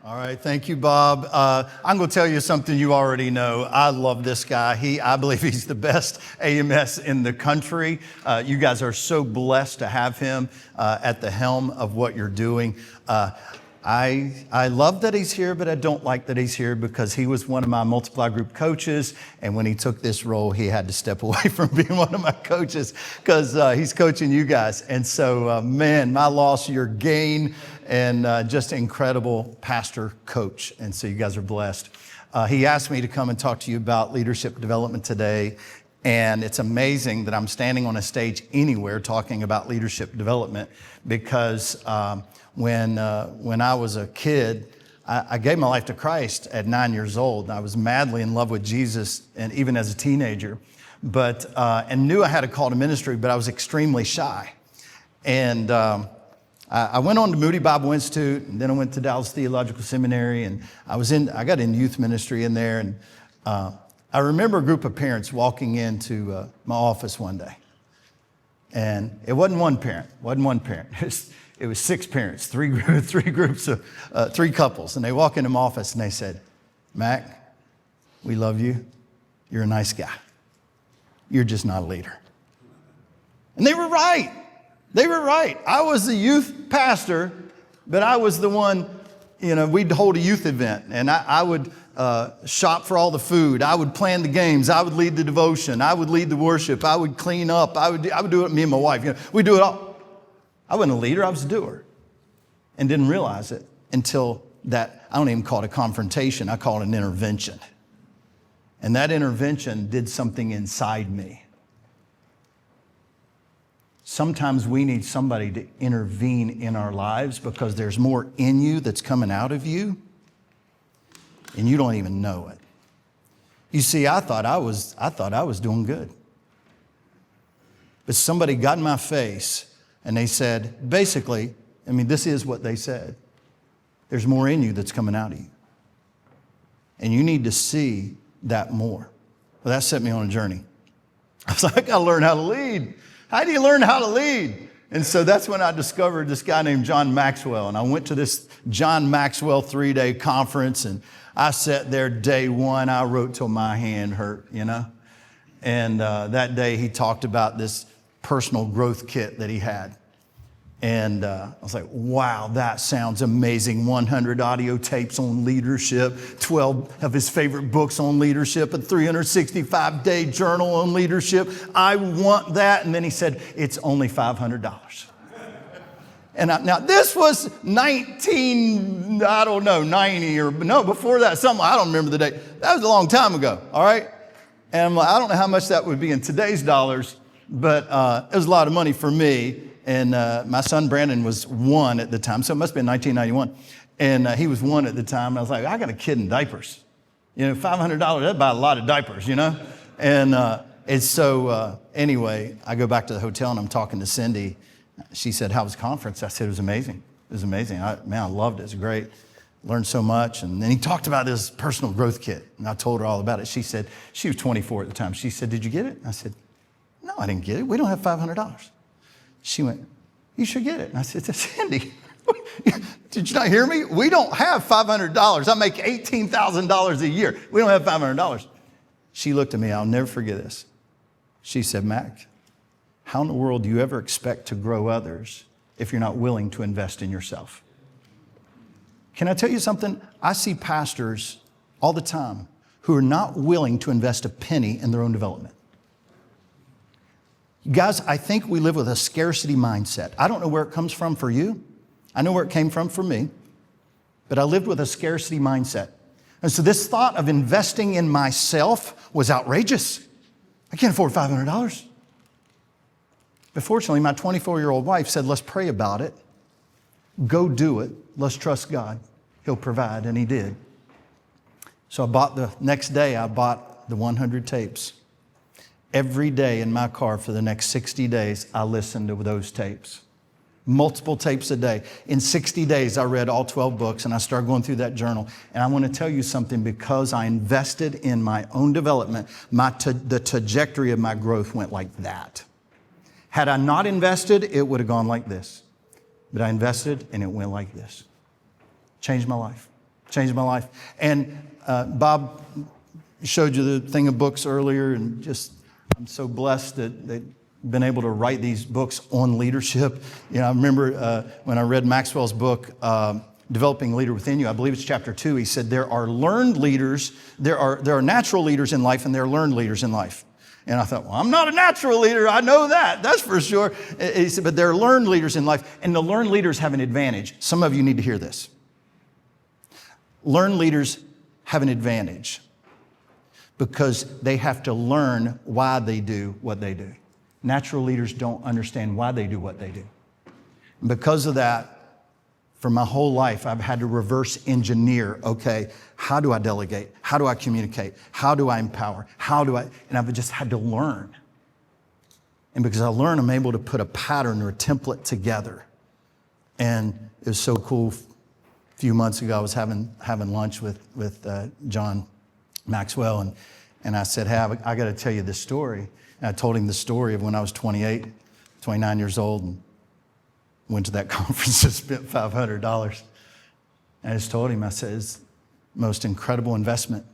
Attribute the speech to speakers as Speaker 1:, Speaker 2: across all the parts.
Speaker 1: All right, thank you, Bob. I'm going to tell you something you already know. I love this guy. I believe he's the best AMS in the country. You guys are so blessed to have him at the helm of what you're doing. I love that he's here, but I don't like that he's here because he was one of my multiply group coaches. And when he took this role, he had to step away from being one of my coaches because he's coaching you guys. And so, man, my loss, your gain, and just incredible pastor coach. And so you guys are blessed. He asked me to come and talk to you about leadership development today. And it's amazing that I'm standing on a stage anywhere talking about leadership development because when I was a kid, I gave my life to Christ at 9 years old. I was madly in love with Jesus, and even as a teenager, and knew I had a call to ministry, but I was extremely shy. And I went on to Moody Bible Institute, and then I went to Dallas Theological Seminary, and I got in youth ministry in there. And I remember a group of parents walking into my office one day, and it wasn't one parent. It was six parents, three groups of three couples. And they walk into my office and they said, "Mac, we love you. You're a nice guy. You're just not a leader." And they were right. I was the youth pastor, but I was the one, we'd hold a youth event and I would shop for all the food. I would plan the games. I would lead the devotion. I would lead the worship. I would clean up. I would do it, me and my wife. We'd do it all. I wasn't a leader, I was a doer. And didn't realize it until that, I don't even call it a confrontation, I call it an intervention. And that intervention did something inside me. Sometimes we need somebody to intervene in our lives because there's more in you that's coming out of you, and you don't even know it. You see, I thought I was doing good. But somebody got in my face and they said, basically, this is what they said. There's more in you that's coming out of you. And you need to see that more. Well, that set me on a journey. I was like, I got to learn how to lead. How do you learn how to lead? And so that's when I discovered this guy named John Maxwell. And I went to this John Maxwell 3-day conference. And I sat there day one. I wrote till my hand hurt, And that day he talked about this personal growth kit that he had. And I was like, wow, that sounds amazing. 100 audio tapes on leadership, 12 of his favorite books on leadership, a 365-day journal on leadership. I want that. And then he said, it's only $500. And now this was 90 or before that, something, I don't remember the date. That was a long time ago, all right? And I'm like, I don't know how much that would be in today's dollars, but it was a lot of money for me. And my son Brandon was 1 at the time, so it must have been 1991. And he was 1 at the time. And I was like, I got a kid in diapers. $500, that'd buy a lot of diapers, And so anyway, I go back to the hotel and I'm talking to Cindy. She said, how was the conference? I said, it was amazing. It was amazing. I loved it. It was great. Learned so much. And then he talked about this personal growth kit. And I told her all about it. She said, she was 24 at the time. She said, did you get it? I said, no, I didn't get it. We don't have $500. She went, you should get it. And I said, Cindy, did you not hear me? We don't have $500. I make $18,000 a year. We don't have $500. She looked at me. I'll never forget this. She said, Mac, how in the world do you ever expect to grow others if you're not willing to invest in yourself? Can I tell you something? I see pastors all the time who are not willing to invest a penny in their own development. Guys, I think we live with a scarcity mindset. I don't know where it comes from for you. I know where it came from for me. But I lived with a scarcity mindset. And so this thought of investing in myself was outrageous. I can't afford $500. But fortunately, my 24-year-old wife said, let's pray about it. Go do it. Let's trust God. He'll provide. And he did. So the next day, I bought the 100 tapes. Every day in my car for the next 60 days, I listened to those tapes. Multiple tapes a day. In 60 days, I read all 12 books and I started going through that journal. And I want to tell you something, because I invested in my own development, the trajectory of my growth went like that. Had I not invested, it would have gone like this. But I invested and it went like this. Changed my life. Changed my life. And Bob showed you the thing of books earlier, and just I'm so blessed that they've been able to write these books on leadership. You know, I remember when I read Maxwell's book, Developing a Leader Within You, I believe it's chapter 2, he said there are learned leaders, there are natural leaders in life, and there are learned leaders in life. And I thought, well, I'm not a natural leader, I know that's for sure. He said, but there are learned leaders in life, and the learned leaders have an advantage. Some of you need to hear this. Learned leaders have an advantage because they have to learn why they do what they do. Natural leaders don't understand why they do what they do. And because of that, for my whole life, I've had to reverse engineer, okay, how do I delegate? How do I communicate? How do I empower? And I've just had to learn. And because I learn, I'm able to put a pattern or a template together. And it was so cool. A few months ago, I was having lunch with John Maxwell, and I said, hey, I got to tell you this story. And I told him the story of when I was 28, 29 years old, and went to that conference and spent $500. And I just told him, I said, it's the most incredible investment.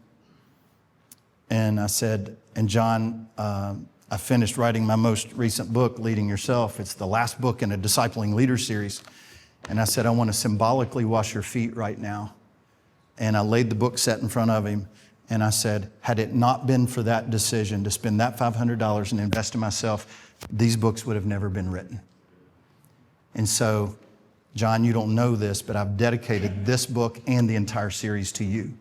Speaker 1: And I said, and John, I finished writing my most recent book, Leading Yourself. It's the last book in a Discipling Leaders series. And I said, I want to symbolically wash your feet right now. And I laid the book set in front of him. And I said, had it not been for that decision to spend that $500 and invest in myself, these books would have never been written. And so, John, you don't know this, but I've dedicated this book and the entire series to you.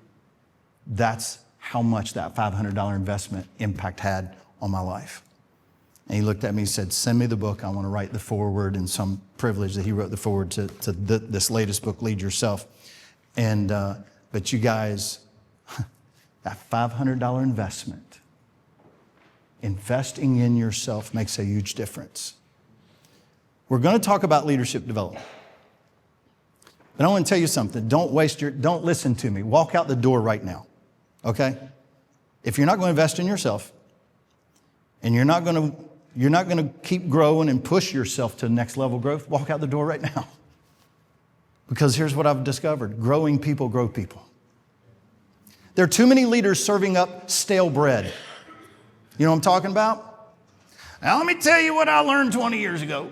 Speaker 1: That's how much that $500 investment impact had on my life. And he looked at me and said, send me the book. I want to write the foreword, and some privilege that he wrote the foreword to this latest book, Lead Yourself. And but you guys, that $500 investment, investing in yourself makes a huge difference. We're going to talk about leadership development. But I want to tell you something. Don't listen to me. Walk out the door right now. Okay? If you're not going to invest in yourself, and you're not going to keep growing and push yourself to next level growth, walk out the door right now. Because here's what I've discovered. Growing people grow people. There are too many leaders serving up stale bread. You know what I'm talking about? Now let me tell you what I learned 20 years ago.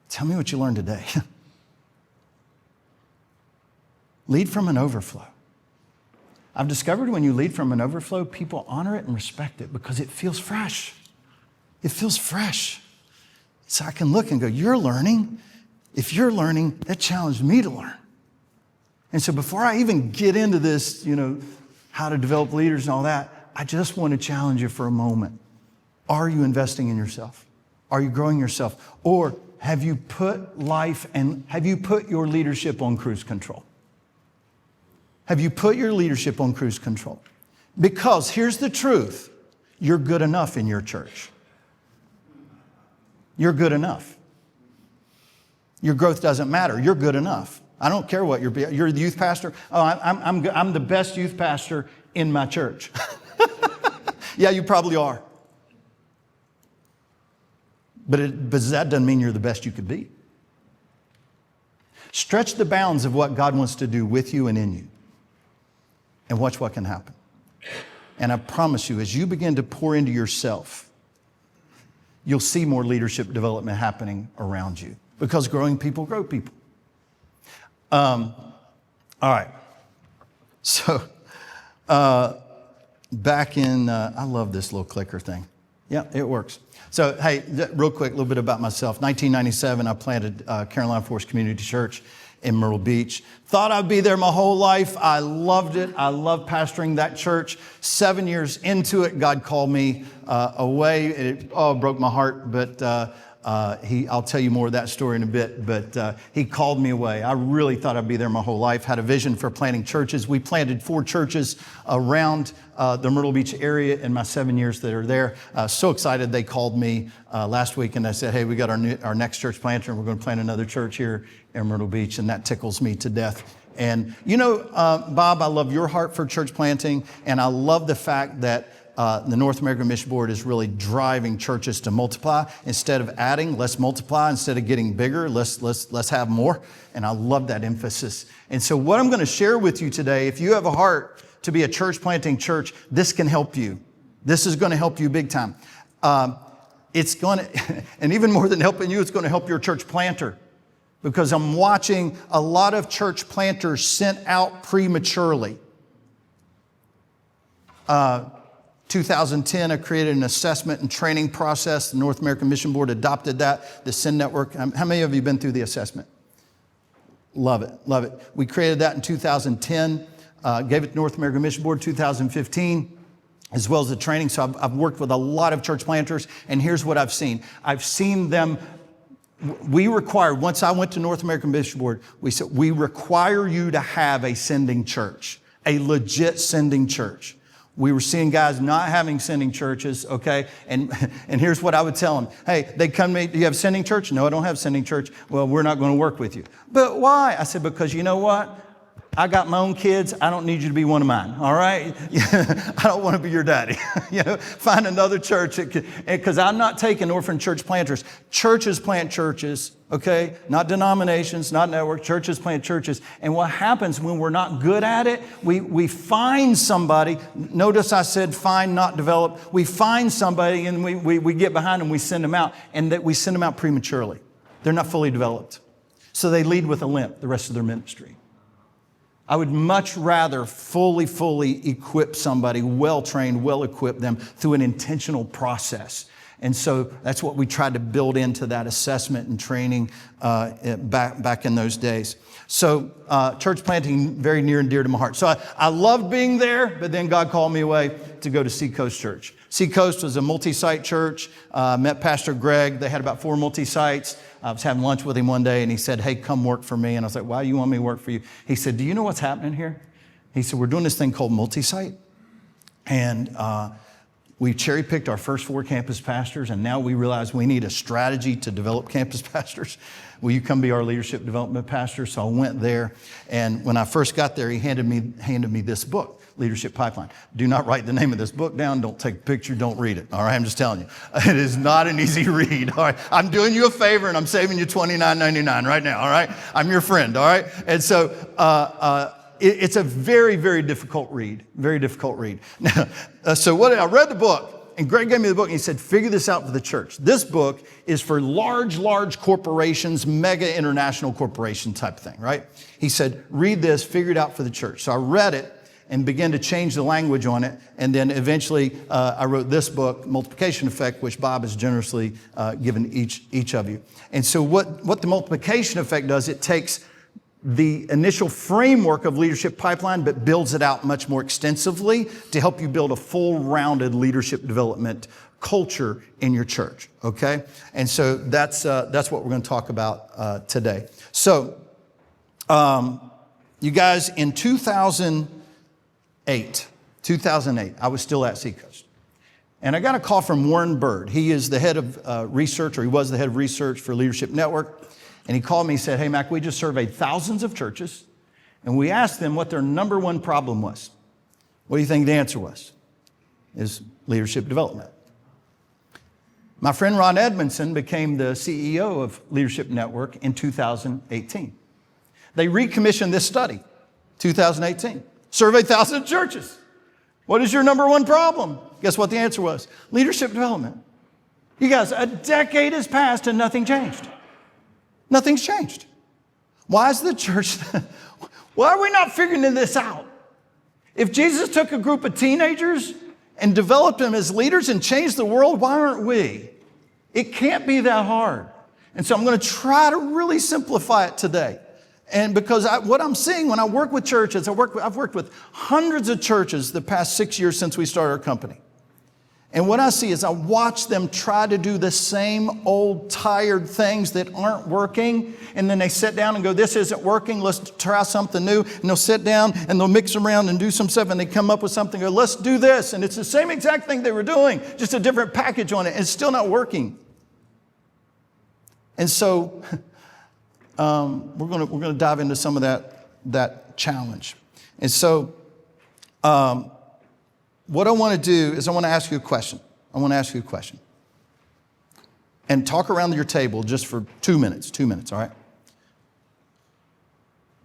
Speaker 1: Tell me what you learned today. Lead from an overflow. I've discovered when you lead from an overflow, people honor it and respect it because it feels fresh. It feels fresh. So I can look and go, you're learning. If you're learning, that challenged me to learn. And so before I even get into this, how to develop leaders and all that, I just want to challenge you for a moment. Are you investing in yourself? Are you growing yourself? Or have you put your leadership on cruise control? Have you put your leadership on cruise control? Because here's the truth. You're good enough in your church. You're good enough. Your growth doesn't matter. You're good enough. I don't care what you're the youth pastor. Oh, I'm the best youth pastor in my church. Yeah, you probably are. But that doesn't mean you're the best you could be. Stretch the bounds of what God wants to do with you and in you. And watch what can happen. And I promise you, as you begin to pour into yourself, you'll see more leadership development happening around you. Because growing people grow people. All right. So, back in, I love this little clicker thing. Yeah, it works. So, hey, real quick, a little bit about myself. 1997, I planted Caroline Forest Community Church in Myrtle Beach. Thought I'd be there my whole life. I loved it. I loved pastoring that church. 7 years into it, God called me away. It broke my heart, but I'll tell you more of that story in a bit, but he called me away. I really thought I'd be there my whole life, had a vision for planting churches. We planted 4 churches around the Myrtle Beach area in my 7 years that are there. So excited they called me last week and I said, hey, we got our next church planter and we're going to plant another church here in Myrtle Beach, and that tickles me to death. And Bob, I love your heart for church planting, and I love the fact that the North American Mission Board is really driving churches to multiply. Instead of adding, let's multiply. Instead of getting bigger, let's have more. And I love that emphasis. And so what I'm going to share with you today, if you have a heart to be a church planting church, this can help you. This is going to help you big time. It's going to, and even more than helping you, it's going to help your church planter. Because I'm watching a lot of church planters sent out prematurely. 2010, I created an assessment and training process. The North American Mission Board adopted that. The Send Network. How many of you have been through the assessment? Love it, love it. We created that in 2010, gave it to North American Mission Board 2015, as well as the training. So I've worked with a lot of church planters, and here's what I've seen. I've seen them, once I went to North American Mission Board, we said, we require you to have a sending church, a legit sending church. We were seeing guys not having sending churches, okay? And here's what I would tell them. Hey, they come to me, do you have sending church? No, I don't have sending church. Well, we're not going to work with you. But why? I said, because you know what? I got my own kids. I don't need you to be one of mine, all right? I don't want to be your daddy. Find another church. Because I'm not taking orphan church planters. Churches plant churches, okay? Not denominations, not network. Churches plant churches. And what happens when we're not good at it, we find somebody. Notice I said find, not develop. We find somebody and we get behind them, we send them out. And that we send them out prematurely. They're not fully developed. So they lead with a limp the rest of their ministry. I would much rather fully equip somebody, well-trained, well-equip them through an intentional process. And so that's what we tried to build into that assessment and training back in those days. So church planting, very near and dear to my heart. So I loved being there, but then God called me away to go to Seacoast Church. Seacoast was a multi-site church. Met Pastor Greg. They had about 4 multi-sites. I was having lunch with him one day and he said, hey, come work for me. And I was like, why do you want me to work for you? He said, do you know what's happening here? He said, we're doing this thing called multi-site. And we cherry-picked our first 4 campus pastors, and now we realize we need a strategy to develop campus pastors. Will you come be our leadership development pastor? So I went there, and when I first got there, he handed me this book, Leadership Pipeline. Do not write the name of this book down. Don't take a picture. Don't read it. All right, I'm just telling you. It is not an easy read. All right, I'm doing you a favor, and I'm saving you $29.99 right now. All right, I'm your friend. All right, and so it's a very, very difficult read. Very difficult read. Now, so I read the book, and Greg gave me the book, and he said, figure this out for the church. This book is for large corporations, mega international corporation type thing, right? He said, read this, figure it out for the church. So I read it and began to change the language on it. And then eventually I wrote this book, Multiplication Effect, which Bob has generously given each of you. And so what the multiplication effect does, it takes the initial framework of Leadership Pipeline, but builds it out much more extensively to help you build a full-rounded leadership development culture in your church, okay? And so that's what we're going to talk about today. So, you guys, in 2008, I was still at Seacoast. And I got a call from Warren Bird. He is the head of research, or he was the head of research for Leadership Network. And he called me and said, hey, Mac, we just surveyed thousands of churches, and we asked them what their number one problem was. What do you think the answer was? Is leadership development. My friend Ron Edmondson became the CEO of Leadership Network in 2018. They recommissioned this study, 2018. Surveyed thousands of churches. What is your number one problem? Guess what the answer was? Leadership development. You guys, a decade has passed and nothing changed. Nothing's changed. Why is the church, why are we not figuring this out? If Jesus took a group of teenagers and developed them as leaders and changed the world, why aren't we? It can't be that hard. And so I'm going to try to really simplify it today. And because what I'm seeing when I work with churches, I've worked with hundreds of churches the past 6 years since we started our company. And what I see is I watch them try to do the same old tired things that aren't working. And then they sit down and go, this isn't working. Let's try something new. And they'll sit down and they'll mix around and do some stuff. And they come up with something. Go, let's do this. And it's the same exact thing they were doing, just a different package on it. And it's still not working. And so we're going to dive into some of that challenge. And so what I want to do is I want to ask you a question. And talk around your table just for 2 minutes, all right?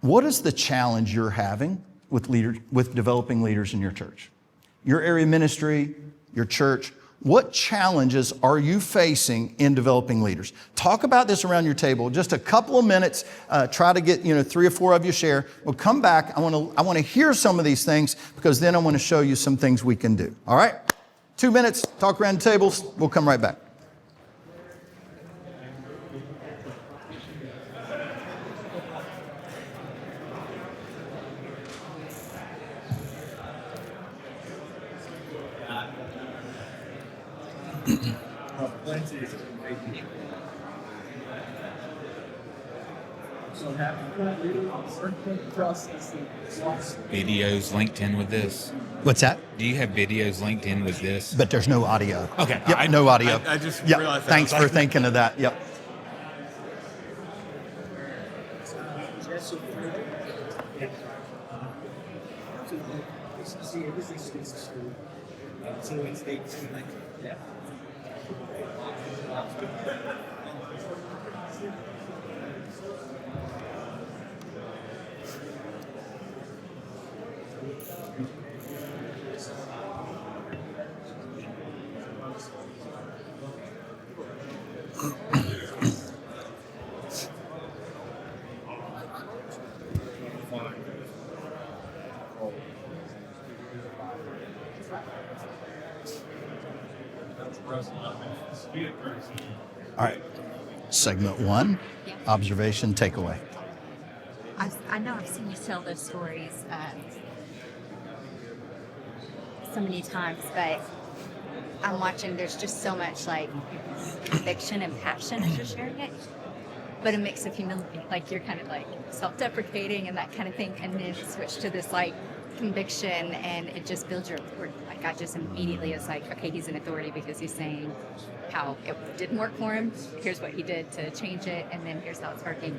Speaker 1: What is the challenge you're having with developing leaders in your church? Your area ministry, your church, what challenges are you facing in developing leaders? Talk about this around your table. Just a couple of minutes. Try to get 3 or 4 of you share. We'll come back. I want to hear some of these things because then I want to show you some things we can do. All right? 2 minutes. Talk around the tables. We'll come right back.
Speaker 2: Videos linked in with this?
Speaker 1: What's that?
Speaker 2: Do you have videos linked in with this?
Speaker 1: But there's no audio.
Speaker 2: Okay.
Speaker 1: Yep, no audio.
Speaker 2: I just
Speaker 1: yep.
Speaker 2: realized that.
Speaker 1: Thanks for thinking of that. Yep. All right. Segment 1, observation, takeaway.
Speaker 3: I know I've seen you tell those stories so many times, but I'm watching, there's just so much like conviction and passion as you're sharing it, but a mix of humility, like you're kind of like self-deprecating and that kind of thing, and then switch to this like conviction, and it just builds your authority. Like I just immediately was like, okay, he's an authority because he's saying how it didn't work for him, here's what he did to change it, and then here's how it's working.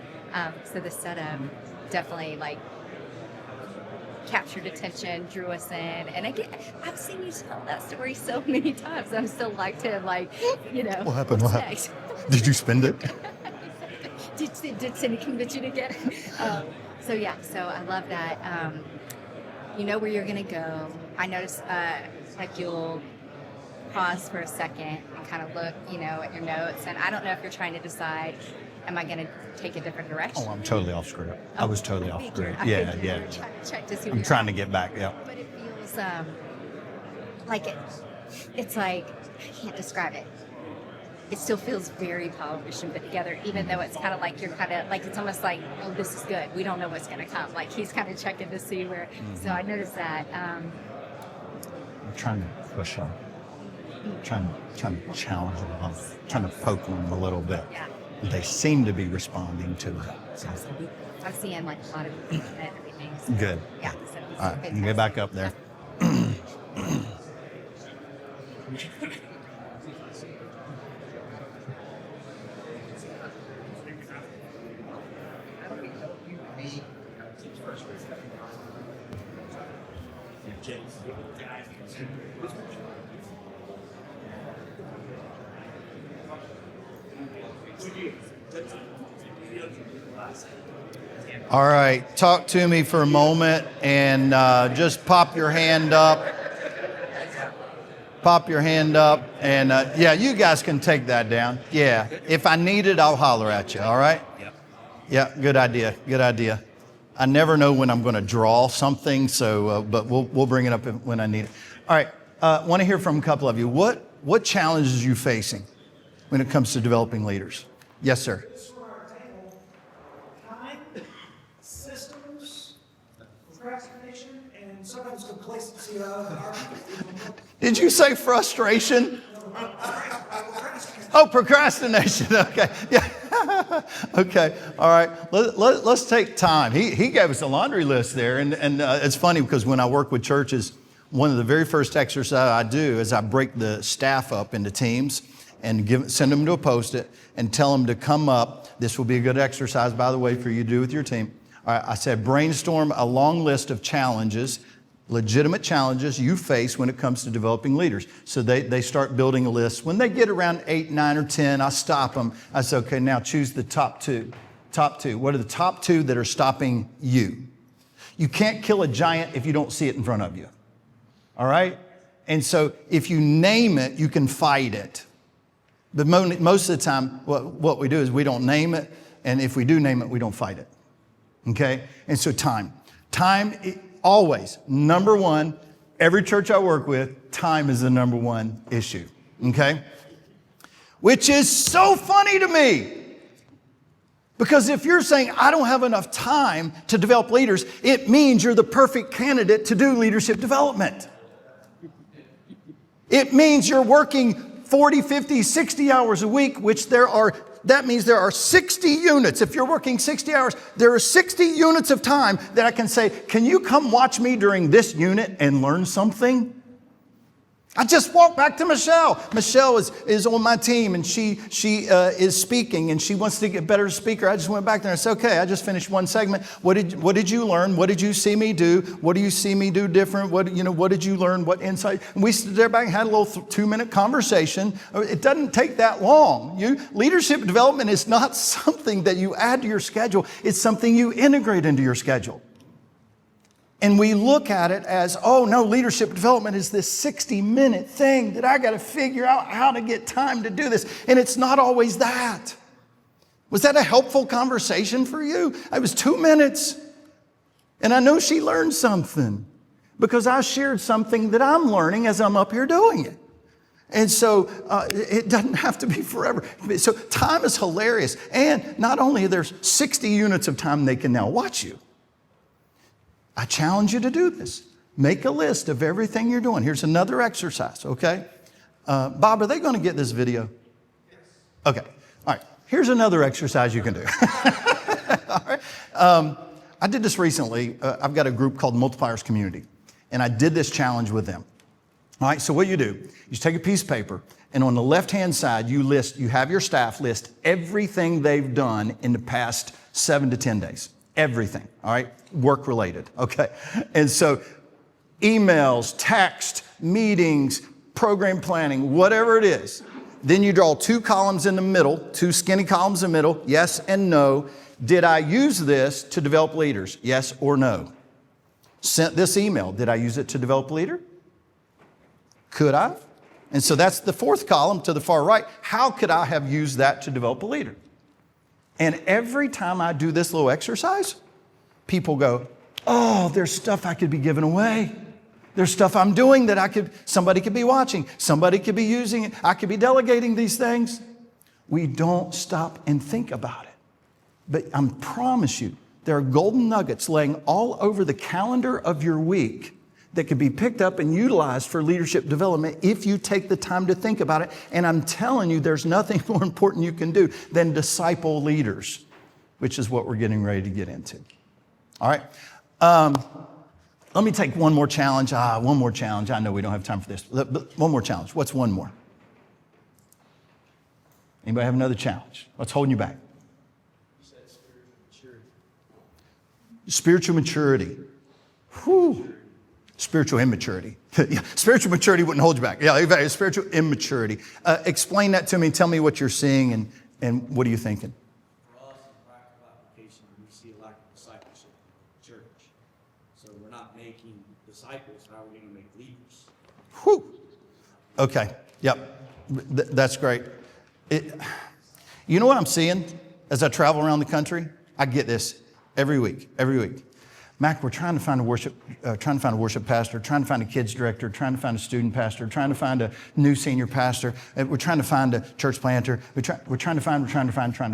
Speaker 3: So the setup definitely like captured attention, drew us in, and again, I've seen you tell that story so many times. I'm still like to like,
Speaker 1: What happened? What happened? Did you spend it?
Speaker 3: Did Cindy convince you to get it? So I love that. You know where you're gonna go. I notice like you'll pause for a second and kind of look, at your notes, and I don't know if you're trying to decide, am I gonna take a different direction?
Speaker 1: Oh, I'm totally off script. I was totally off script. Yeah.
Speaker 3: Check to see
Speaker 1: I'm trying to get back, yeah.
Speaker 3: But it feels like it's like, I can't describe it. It still feels very polished and put together, even though it's kind of like you're kind of like, it's almost like, oh, this is good. We don't know what's going to come. Like he's kind of checking to see where. Mm-hmm. So I noticed that.
Speaker 1: I'm trying to push them. Trying to challenge them. Trying to poke them a little bit.
Speaker 3: Yeah.
Speaker 1: They seem to be responding to it. So.
Speaker 3: I'm seeing like a lot of everything. So,
Speaker 1: good.
Speaker 3: Yeah. So
Speaker 1: all right, you can get back up there. All right, talk to me for a moment and just pop your hand up. Pop your hand up and you guys can take that down. Yeah, if I need it, I'll holler at you, all right? Yeah, good idea. I never know when I'm going to draw something, so but we'll bring it up when I need it. All right, want to hear from a couple of you. What challenges are you facing when it comes to developing leaders? Yes, sir.
Speaker 4: Time, systems, procrastination, and sometimes complacency of our.
Speaker 1: Did you say frustration? Oh, procrastination. Okay. Yeah. Okay. All right. Let's take time. He gave us a laundry list there. And it's funny because when I work with churches, one of the very first exercises I do is I break the staff up into teams and send them to a Post-it and tell them to come up. This will be a good exercise, by the way, for you to do with your team. All right. I said, brainstorm a long list of challenges legitimate challenges you face when it comes to developing leaders. So they start building a list. When they get around 8, 9, or 10, I stop them. I say, okay, now choose the top two. Top two. What are the top two that are stopping you? You can't kill a giant if you don't see it in front of you. All right? And so if you name it, you can fight it. But most of the time, what we do is we don't name it. And if we do name it, we don't fight it. Okay? And so time. Time, always, number one. Every church I work with, time is the number one issue. Okay? Which is so funny to me. Because if you're saying, I don't have enough time to develop leaders, it means you're the perfect candidate to do leadership development. It means you're working 40, 50, 60 hours a week, which that means there are 60 units. If you're working 60 hours, there are 60 units of time that I can say, can you come watch me during this unit and learn something? I just walked back to Michelle. Michelle is on my team, and she is speaking, and she wants to get better speaker. I just went back there and said, okay, I just finished one segment. What did you learn? What did you see me do? What do you see me do different? What did you learn? What insight? And we stood there back and had a little 2-minute conversation. It doesn't take that long. Leadership development is not something that you add to your schedule. It's something you integrate into your schedule. And we look at it as, oh no, leadership development is this 60-minute thing that I got to figure out how to get time to do this. And it's not always that. Was that a helpful conversation for you? It was 2 minutes. And I know she learned something because I shared something that I'm learning as I'm up here doing it. And so it doesn't have to be forever. So time is hilarious. And not only are there 60 units of time they can now watch you, I challenge you to do this. Make a list of everything you're doing. Here's another exercise, okay? Bob, are they going to get this video? Yes. Okay. All right. Here's another exercise you can do. All right. I did this recently. I've got a group called Multipliers Community, and I did this challenge with them. All right. So what you do, you take a piece of paper, and on the left-hand side, you have your staff list everything they've done in the past 7 to 10 days. Everything, all right? Work related, okay? And so emails, text, meetings, program planning, whatever it is. Then you draw 2 columns in the middle, 2 skinny columns in the middle, yes and no. Did I use this to develop leaders? Yes or no? Sent this email. Did I use it to develop a leader? Could I? And so that's the 4th column to the far right. How could I have used that to develop a leader? And every time I do this little exercise, people go, oh, there's stuff I could be giving away. There's stuff I'm doing that somebody could be watching. Somebody could be using it. I could be delegating these things. We don't stop and think about it. But I promise you, there are golden nuggets laying all over the calendar of your week that could be picked up and utilized for leadership development if you take the time to think about it. And I'm telling you, there's nothing more important you can do than disciple leaders, which is what we're getting ready to get into. All right. Let me take one more challenge. One more challenge. I know we don't have time for this, but one more challenge. What's one more? Anybody have another challenge? What's holding you back?
Speaker 4: You said spiritual maturity.
Speaker 1: Spiritual maturity. Whew. Spiritual immaturity. Yeah, spiritual maturity wouldn't hold you back. Yeah, spiritual immaturity. Explain that to me. Tell me what you're seeing and what are you thinking?
Speaker 5: For us, in practical application, we see a lack of discipleship in the church. So we're not making disciples. How are we going to make leaders?
Speaker 1: Whew. Okay. Yep. That's great. You know what I'm seeing as I travel around the country? I get this every week. Mac, we're trying to find a worship pastor, trying to find a kids director, trying to find a student pastor, trying to find a new senior pastor. We're trying to find a church planter. We're trying to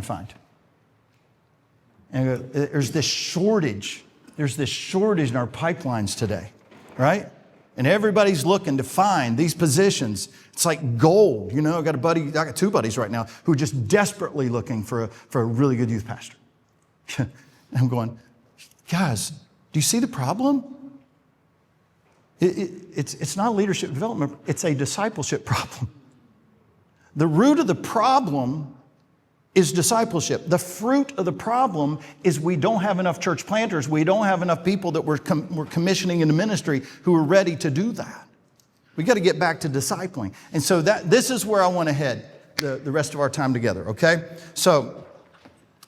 Speaker 1: find. And there's this shortage. There's this shortage in our pipelines today, right? And everybody's looking to find these positions. It's like gold. You know, I got 2 buddies right now who are just desperately looking for a really good youth pastor. I'm going, guys, do you see the problem? It's not leadership development. It's a discipleship problem. The root of the problem is discipleship. The fruit of the problem is we don't have enough church planters. We don't have enough people that we're commissioning into ministry who are ready to do that. We got to get back to discipling. And so this is where I want to head the rest of our time together, okay? So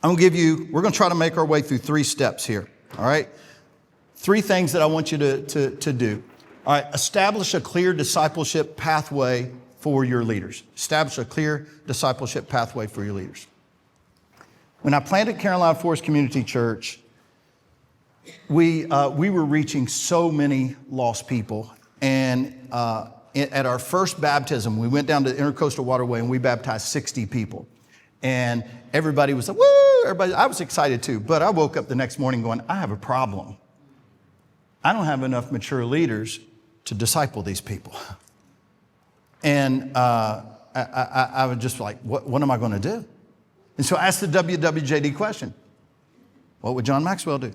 Speaker 1: we're going to try to make our way through 3 steps here, all right? 3 things that I want you to do. All right, establish a clear discipleship pathway for your leaders. Establish a clear discipleship pathway for your leaders. When I planted Carolina Forest Community Church, we were reaching so many lost people. And at our first baptism, we went down to the Intercoastal Waterway and we baptized 60 people. And everybody was like, woo! I was excited too. But I woke up the next morning going, I have a problem. I don't have enough mature leaders to disciple these people. And I was just like, what am I going to do? And so I asked the WWJD question. What would John Maxwell do?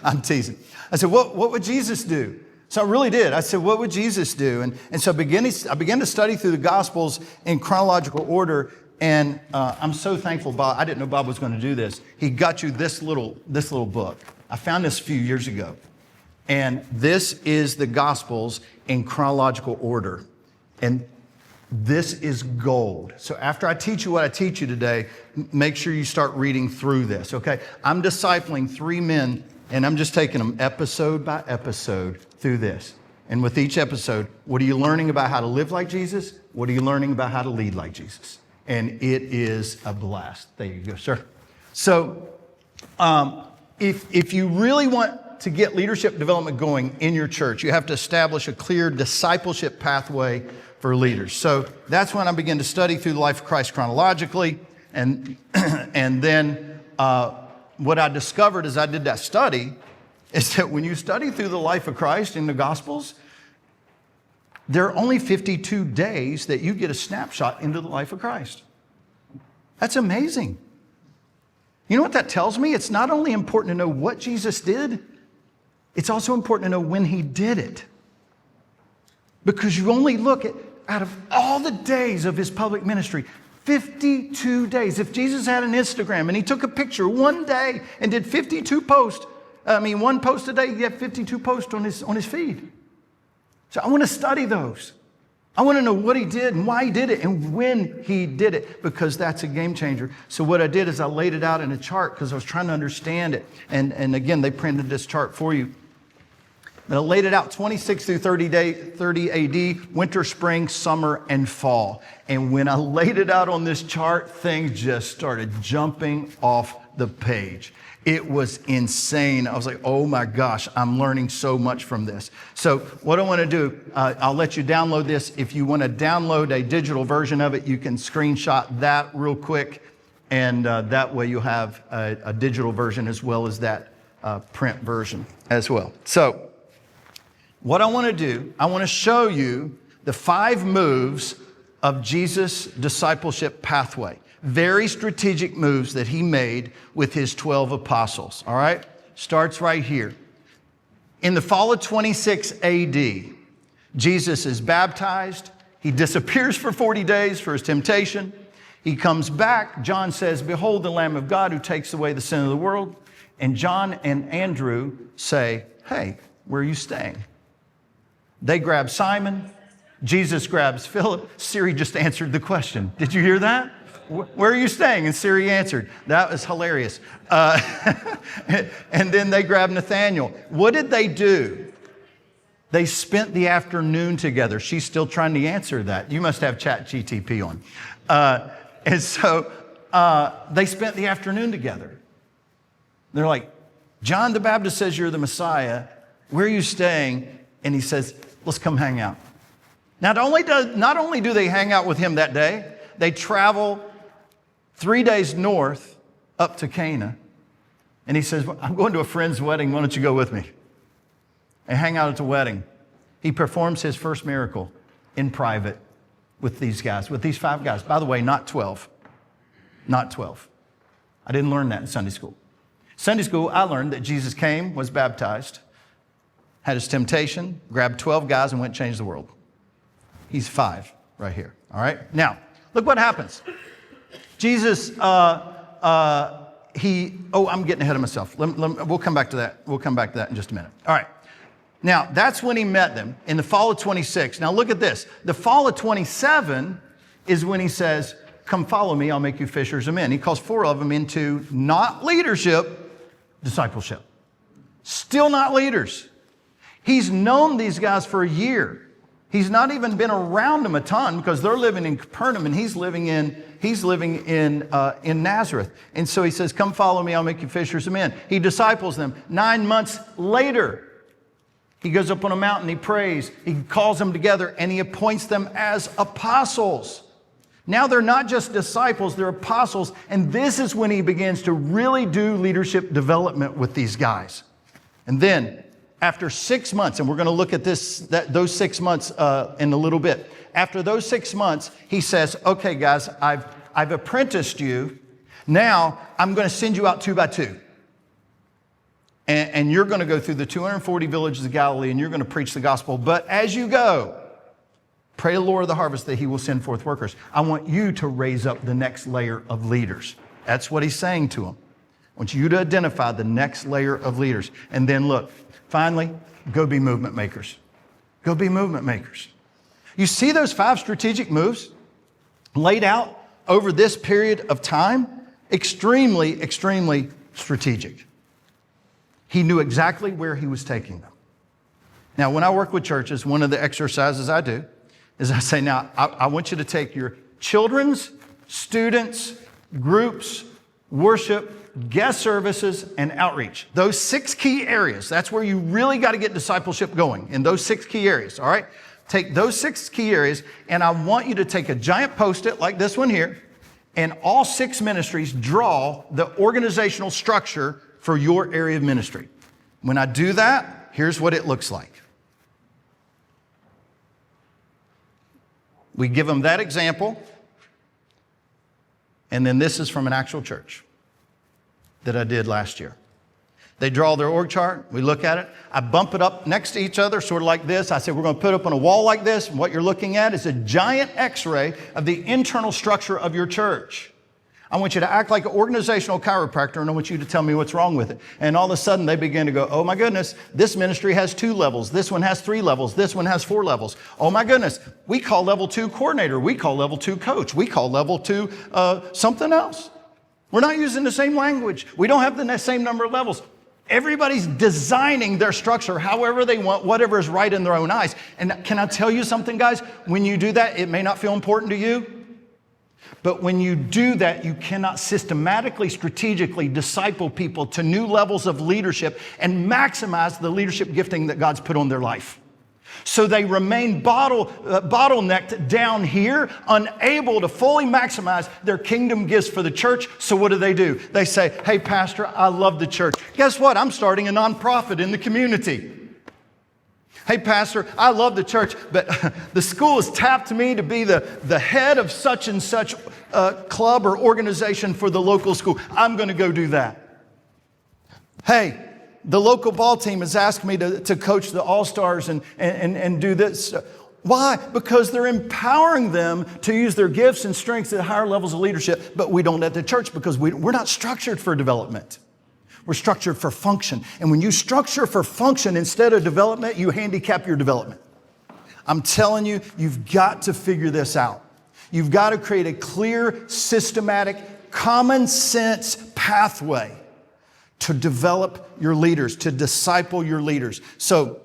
Speaker 1: I'm teasing. I said, what would Jesus do? So I really did. I said, what would Jesus do? And so I began to study through the Gospels in chronological order. And I'm so thankful, Bob. I didn't know Bob was going to do this. He got you this little book. I found this a few years ago. And this is the Gospels in chronological order. And this is gold. So after I teach you what I teach you today, make sure you start reading through this, okay? I'm discipling 3 men, and I'm just taking them episode by episode through this. And with each episode, what are you learning about how to live like Jesus? What are you learning about how to lead like Jesus? And it is a blast. There you go, sir. So if you really want to get leadership development going in your church, you have to establish a clear discipleship pathway for leaders. So that's when I began to study through the life of Christ chronologically. And then what I discovered as I did that study is that when you study through the life of Christ in the Gospels, there are only 52 days that you get a snapshot into the life of Christ. That's amazing. You know what that tells me? It's not only important to know what Jesus did, it's also important to know when he did it. Because you only look at, out of all the days of his public ministry, 52 days. If Jesus had an Instagram and he took a picture one day and did 52 posts, one post a day, he had 52 posts on his feed. So I want to study those. I want to know what he did and why he did it and when he did it, because that's a game changer. So what I did is I laid it out in a chart because I was trying to understand it. And again, they printed this chart for you. But I laid it out 26 through 30 AD, winter, spring, summer, and fall. And when I laid it out on this chart, things just started jumping off the page. It was insane. I was like, oh my gosh, I'm learning so much from this. So what I want to do, I'll let you download this. If you want to download a digital version of it, you can screenshot that real quick. And that way you'll have a digital version as well as that print version as well. So what I want to do, I want to show you the 5 moves of Jesus' discipleship pathway. Very strategic moves that he made with his 12 apostles, all right? Starts right here. In the fall of 26 AD, Jesus is baptized. He disappears for 40 days for his temptation. He comes back. John says, behold the Lamb of God who takes away the sin of the world. And John and Andrew say, hey, where are you staying? They grab Simon. Jesus grabs Philip. Siri just answered the question. Did you hear that? Where are you staying? And Siri answered. That was hilarious. And then they grabbed Nathaniel. What did they do? They spent the afternoon together. She's still trying to answer that. You must have ChatGPT on. And so they spent the afternoon together. They're like, John the Baptist says you're the Messiah. Where are you staying? And he says, let's come hang out. Now, not only do they hang out with him that day, they travel 3 days north up to Cana. And he says, I'm going to a friend's wedding. Why don't you go with me? And hang out at the wedding. He performs his first miracle in private with these guys, with these 5 guys. By the way, not 12. Not 12. I didn't learn that in Sunday school. Sunday school, I learned that Jesus came, was baptized, had his temptation, grabbed 12 guys and went and changed the world. He's 5 right here. All right. Now, look what happens. Jesus, I'm getting ahead of myself. We'll come back to that. We'll come back to that in just a minute. All right. Now, that's when he met them in the fall of 26. Now, look at this. The fall of 27 is when he says, come follow me, I'll make you fishers of men. He calls 4 of them into not leadership, discipleship. Still not leaders. He's known these guys for a year. He's not even been around them a ton because they're living in Capernaum and he's living in Nazareth. And so he says, come follow me, I'll make you fishers of men. He disciples them. 9 months later, he goes up on a mountain, he prays, he calls them together, and he appoints them as apostles. Now they're not just disciples, they're apostles, and this is when he begins to really do leadership development with these guys. And then, after 6 months, and we're going to look at those 6 months in a little bit. After those 6 months, he says, okay, guys, I've apprenticed you. Now I'm going to send you out 2 by 2. And you're going to go through the 240 villages of Galilee and you're going to preach the gospel. But as you go, pray to the Lord of the harvest that he will send forth workers. I want you to raise up the next layer of leaders. That's what he's saying to them. I want you to identify the next layer of leaders. And then look, finally, go be movement makers. Go be movement makers. You see those 5 strategic moves laid out over this period of time? Extremely, extremely strategic. He knew exactly where he was taking them. Now, when I work with churches, one of the exercises I do is I say, now, I want you to take your children's, students, groups, worship, guest services, and outreach. Those 6 key areas. That's where you really got to get discipleship going, in those 6 key areas, all right? Take those 6 key areas, and I want you to take a giant Post-it like this one here, and all 6 ministries draw the organizational structure for your area of ministry. When I do that, here's what it looks like. We give them that example, and then this is from an actual church that I did last year. They draw their org chart. We look at it. I bump it up next to each other, sort of like this. I say, we're going to put it up on a wall like this. And what you're looking at is a giant X-ray of the internal structure of your church. I want you to act like an organizational chiropractor, and I want you to tell me what's wrong with it. And all of a sudden, they begin to go, oh my goodness, this ministry has 2 levels. This one has 3 levels. This one has 4 levels. Oh my goodness, we call level 2 coordinator. We call level 2 coach. We call level 2 something else. We're not using the same language. We don't have the same number of levels. Everybody's designing their structure however they want, whatever is right in their own eyes. And can I tell you something, guys? When you do that, it may not feel important to you. But when you do that, you cannot systematically, strategically disciple people to new levels of leadership and maximize the leadership gifting that God's put on their life. So they remain bottlenecked down here, unable to fully maximize their kingdom gifts for the church. So what do? They say, hey, Pastor, I love the church. Guess what? I'm starting a nonprofit in the community. Hey, Pastor, I love the church, but the school has tapped me to be the head of such and such club or organization for the local school. I'm going to go do that. Hey, the local ball team has asked me to coach the All-Stars and do this. Why? Because they're empowering them to use their gifts and strengths at higher levels of leadership, but we don't at the church because we're not structured for development. We're structured for function. And when you structure for function instead of development, you handicap your development. I'm telling you, you've got to figure this out. You've got to create a clear, systematic, common sense pathway to develop your leaders, to disciple your leaders. So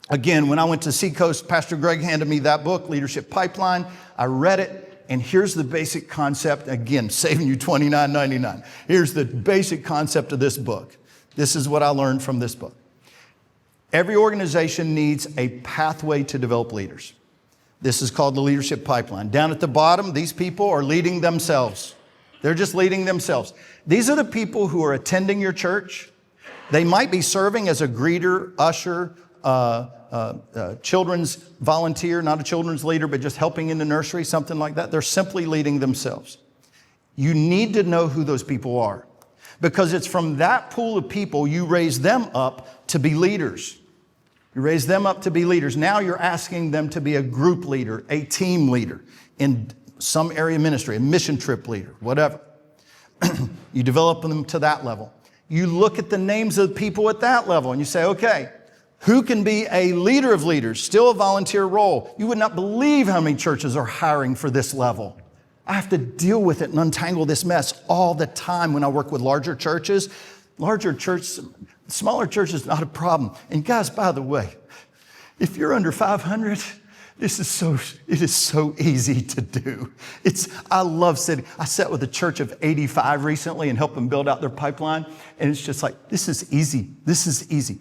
Speaker 1: again, when I went to Seacoast, Pastor Greg handed me that book, Leadership Pipeline. I read it. And here's the basic concept, again, saving you $29.99. Here's the basic concept of this book. This is what I learned from this book. Every organization needs a pathway to develop leaders. This is called the leadership pipeline. Down at the bottom, these people are leading themselves. They're just leading themselves. These are the people who are attending your church. They might be serving as a greeter, usher, children's volunteer, not a children's leader, but just helping in the nursery, something like that. They're simply leading themselves. You need to know who those people are because it's from that pool of people you raise them up to be leaders. You raise them up to be leaders. Now you're asking them to be a group leader, a team leader. And some area ministry, a mission trip leader, whatever. You develop them to that level. You look at the names of the people at that level and you say, okay, who can be a leader of leaders, still a volunteer role? You would not believe how many churches are hiring for this level. I have to deal with it and untangle this mess all the time when I work with larger churches. Smaller churches, not a problem. And guys, by the way, if you're under 500, it is so easy to do. I love sitting. I sat with a church of 85 recently and helped them build out their pipeline. And it's just like, this is easy. This is easy.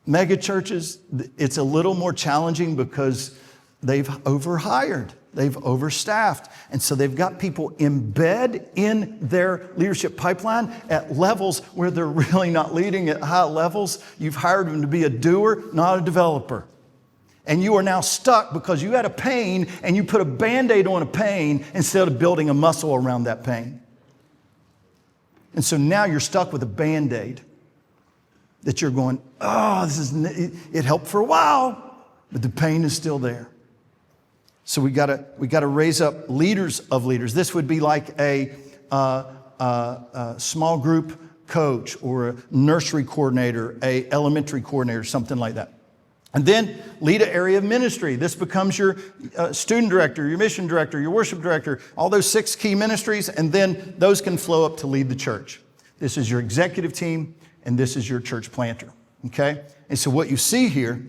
Speaker 1: Mega churches, it's a little more challenging because they've overhired. They've overstaffed. And so they've got people embed in their leadership pipeline at levels where they're really not leading at high levels. You've hired them to be a doer, not a developer. And you are now stuck because you had a pain and you put a Band-Aid on a pain instead of building a muscle around that pain. And so now you're stuck with a Band-Aid that you're going, it helped for a while, but the pain is still there. So we gotta raise up leaders of leaders. This would be like a small group coach or a nursery coordinator, a elementary coordinator, something like that. And then lead an area of ministry. This becomes your student director, your mission director, your worship director, all those 6 key ministries, and then those can flow up to lead the church. This is your executive team, and this is your church planter, okay? And so what you see here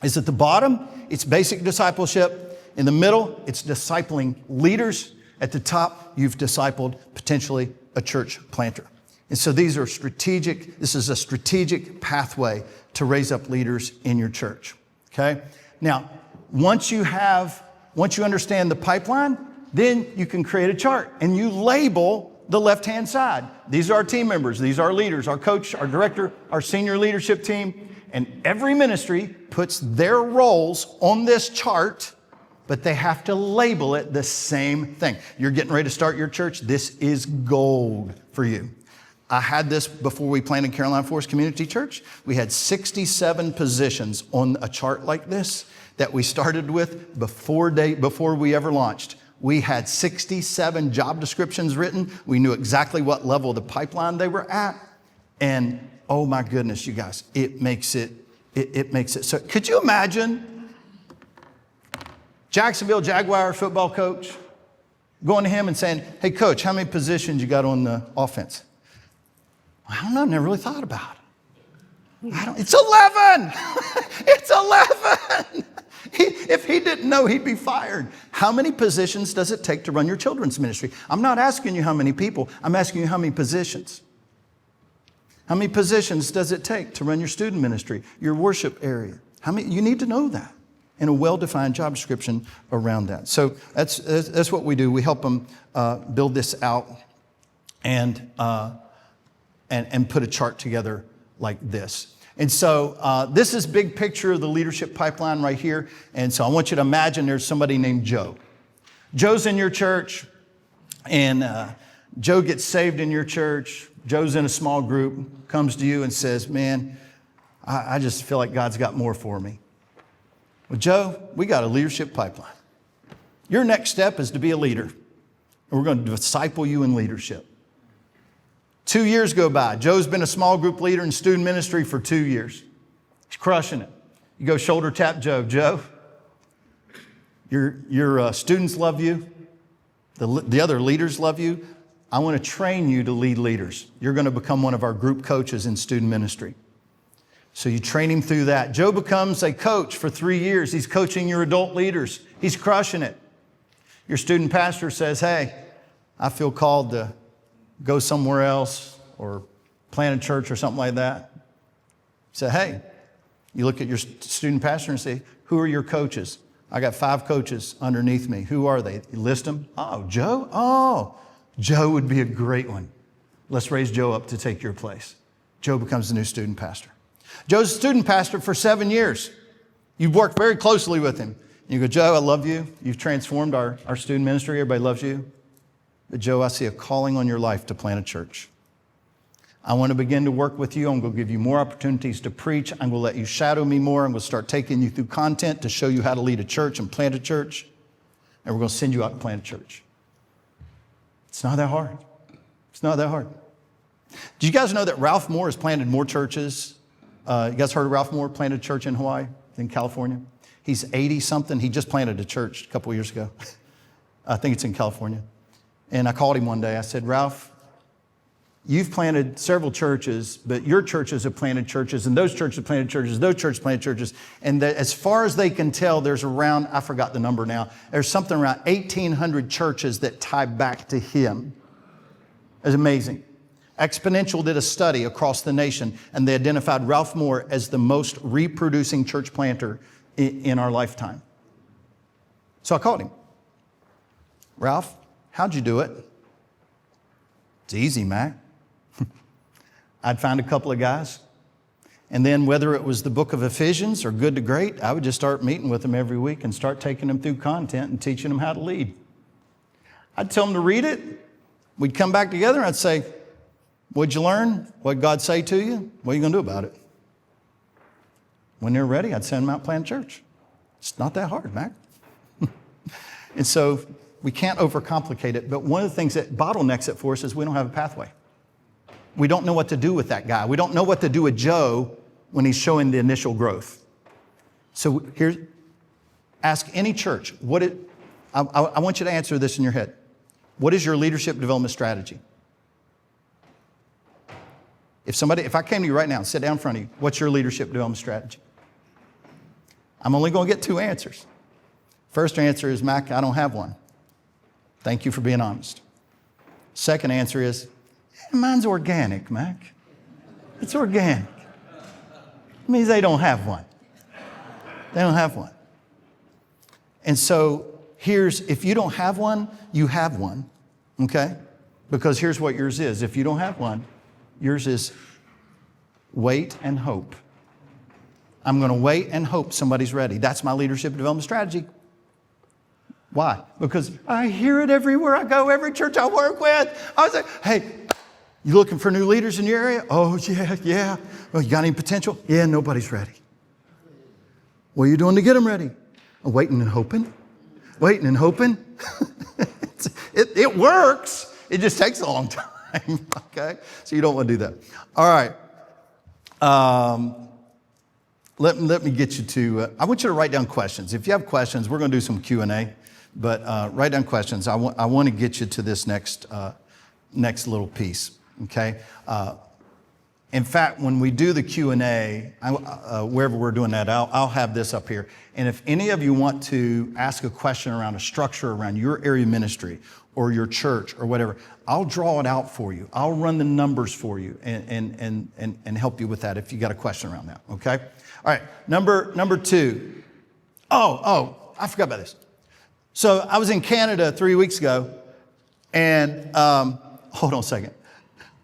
Speaker 1: is at the bottom, it's basic discipleship. In the middle, it's discipling leaders. At the top, you've discipled potentially a church planter. And so this is a strategic pathway to raise up leaders in your church, okay? Now, once you understand the pipeline, then you can create a chart and you label the left-hand side. These are our team members. These are our leaders, our coach, our director, our senior leadership team. And every ministry puts their roles on this chart, but they have to label it the same thing. You're getting ready to start your church. This is gold for you. I had this before we planted Caroline Forest Community Church. We had 67 positions on a chart like this that we started with before we ever launched. We had 67 job descriptions written. We knew exactly what level of the pipeline they were at. And oh my goodness, you guys, it makes it. So could you imagine Jacksonville Jaguar football coach going to him and saying, hey coach, how many positions you got on the offense? I don't know, I've never really thought about it. It's 11! It's 11! If he didn't know, he'd be fired. How many positions does it take to run your children's ministry? I'm not asking you how many people, I'm asking you how many positions. How many positions does it take to run your student ministry, your worship area? You need to know that and a well-defined job description around that. So that's what we do. We help them build this out and put a chart together like this. And so this is big picture of the leadership pipeline right here. And so I want you to imagine there's somebody named Joe. Joe's in your church, and Joe gets saved in your church. Joe's in a small group, comes to you and says, man, I just feel like God's got more for me. Well, Joe, we got a leadership pipeline. Your next step is to be a leader. And we're going to disciple you in leadership. 2 years go by. Joe's been a small group leader in student ministry for 2 years. He's crushing it. You go shoulder tap Joe. Joe, your students love you. The other leaders love you. I want to train you to lead leaders. You're going to become one of our group coaches in student ministry. So you train him through that. Joe becomes a coach for 3 years. He's coaching your adult leaders. He's crushing it. Your student pastor says, hey, I feel called to go somewhere else or plant a church or something like that. Say, hey, you look at your student pastor and say, who are your coaches? I got 5 coaches underneath me. Who are they? You list them. Oh, Joe? Oh, Joe would be a great one. Let's raise Joe up to take your place. Joe becomes the new student pastor. Joe's a student pastor for 7 years. You've worked very closely with him. You go, Joe, I love you. You've transformed our student ministry. Everybody loves you. But Joe, I see a calling on your life to plant a church. I want to begin to work with you. I'm going to give you more opportunities to preach. I'm going to let you shadow me more. I'm going to start taking you through content to show you how to lead a church and plant a church. and we're going to send you out to plant a church. It's not that hard. It's not that hard. Did you guys know that Ralph Moore has planted more churches? You guys heard of Ralph Moore planted a church in Hawaii, in California? He's 80-something. He just planted a church a couple years ago. I think it's in California. And I called him one day. I said, Ralph, you've planted several churches, but your churches have planted churches, and those churches have planted churches, those churches planted churches. And as far as they can tell, there's around, I forgot the number now, there's something around 1,800 churches that tie back to him. It's amazing. Exponential did a study across the nation, and they identified Ralph Moore as the most reproducing church planter in our lifetime. So I called him. Ralph, how'd you do it? It's easy, Mac. I'd find a couple of guys, and then whether it was the book of Ephesians or Good to Great, I would just start meeting with them every week and start taking them through content and teaching them how to lead. I'd tell them to read it. We'd come back together and I'd say, what'd you learn? What'd God say to you? What are you going to do about it? When they're ready, I'd send them out plant church. It's not that hard, Mac. And so we can't overcomplicate it, but one of the things that bottlenecks it for us is we don't have a pathway. We don't know what to do with that guy. We don't know what to do with Joe when he's showing the initial growth. So ask any church, I want you to answer this in your head. What is your leadership development strategy? If I came to you right now and sat down in front of you, what's your leadership development strategy? I'm only going to get two answers. First answer is, Mac, I don't have one. Thank you for being honest. Second answer is, mine's organic, Mac. It's organic. It means they don't have one. They don't have one. And so if you don't have one, you have one, okay? Because here's what yours is. If you don't have one, yours is wait and hope. I'm going to wait and hope somebody's ready. That's my leadership development strategy. Why? Because I hear it everywhere I go, every church I work with. I was like, hey, you looking for new leaders in your area? Oh, yeah. Well, you got any potential? Yeah, nobody's ready. What are you doing to get them ready? I'm waiting and hoping. Waiting and hoping. It works. It just takes a long time. Okay? So you don't want to do that. All right. Let me get you to, I want you to write down questions. If you have questions, we're going to do some Q&A, but write down questions. I want to get you to this next little piece, okay? In fact, when we do the Q&A, wherever we're doing that, I'll have this up here. And if any of you want to ask a question around a structure around your area ministry or your church or whatever, I'll draw it out for you. I'll run the numbers for you and help you with that if you got a question around that, okay? All right, number two. Oh, I forgot about this. So I was in Canada 3 weeks ago, and hold on a second.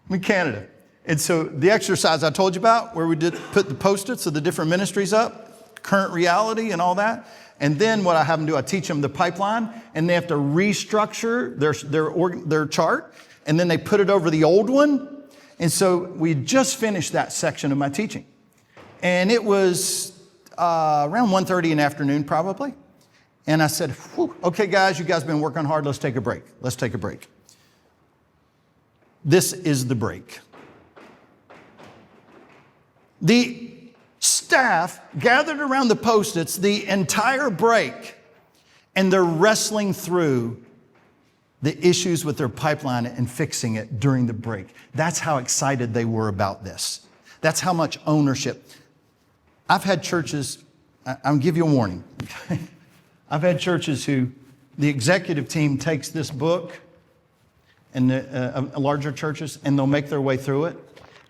Speaker 1: I'm in Canada. And so the exercise I told you about, where we did put the Post-its of the different ministries up, current reality and all that. And then what I have them do, I teach them the pipeline, and they have to restructure their chart, and then they put it over the old one. And so we just finished that section of my teaching. And it was around 1:30 in the afternoon, probably. And I said, okay, guys, you guys have been working hard. Let's take a break. Let's take a break. This is the break. The staff gathered around the Post-its the entire break, and they're wrestling through the issues with their pipeline and fixing it during the break. That's how excited they were about this. That's how much ownership. I've had churches, I'll give you a warning. I've had churches who the executive team takes this book and larger churches, and they'll make their way through it,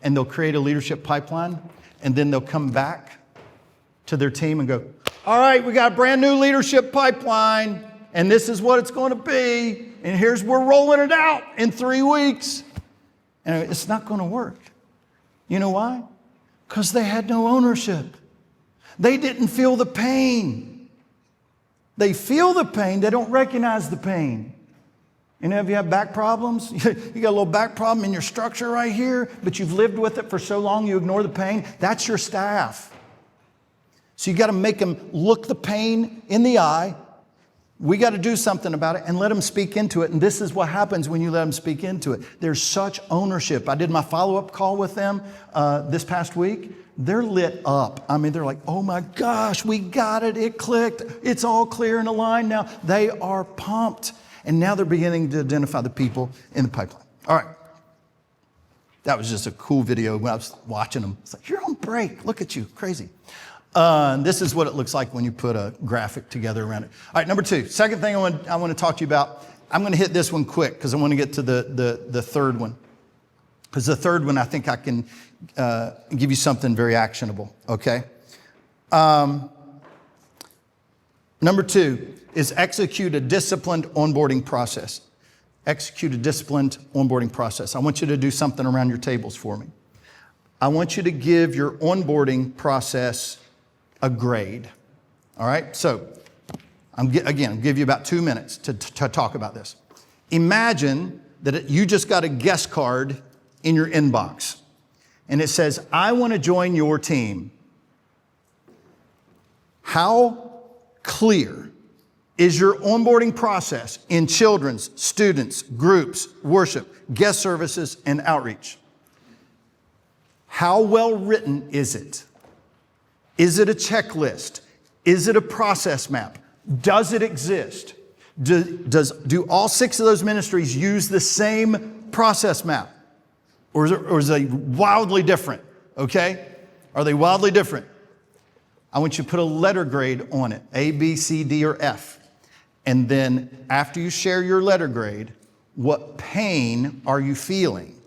Speaker 1: and they'll create a leadership pipeline, and then they'll come back to their team and go, all right, we got a brand new leadership pipeline, and this is what it's going to be, and we're rolling it out in 3 weeks. And it's not going to work. You know why? Because they had no ownership. They didn't feel the pain. They feel the pain, they don't recognize the pain. And if you have back problems, you got a little back problem in your structure right here, but you've lived with it for so long you ignore the pain, that's your staff. So you got to make them look the pain in the eye We got to do something about it and let them speak into it. And this is what happens when you let them speak into it. There's such ownership. I did my follow-up call with them this past week. They're lit up. I mean, they're like, oh my gosh, we got it. It clicked. It's all clear and aligned now. They are pumped. And now they're beginning to identify the people in the pipeline. All right. That was just a cool video when I was watching them. It's like, you're on break. Look at you. Crazy. This is what it looks like when you put a graphic together around it. All right, number 2. Second thing I want to talk to you about. I'm going to hit this one quick because I want to get to the third one. Because the third one, I think I can give you something very actionable, okay? Number 2 is execute a disciplined onboarding process. Execute a disciplined onboarding process. I want you to do something around your tables for me. I want you to give your onboarding process a grade. All right? So, I'll give you about 2 minutes to talk about this. Imagine that you just got a guest card in your inbox. And it says, I want to join your team. How clear is your onboarding process in children's, students, groups, worship, guest services, and outreach? How well written is it? Is it a checklist? Is it a process map? Does it exist? Do all 6 of those ministries use the same process map? Or is it wildly different? Okay? Are they wildly different? I want you to put a letter grade on it, A, B, C, D, or F. And then after you share your letter grade, what pain are you feeling?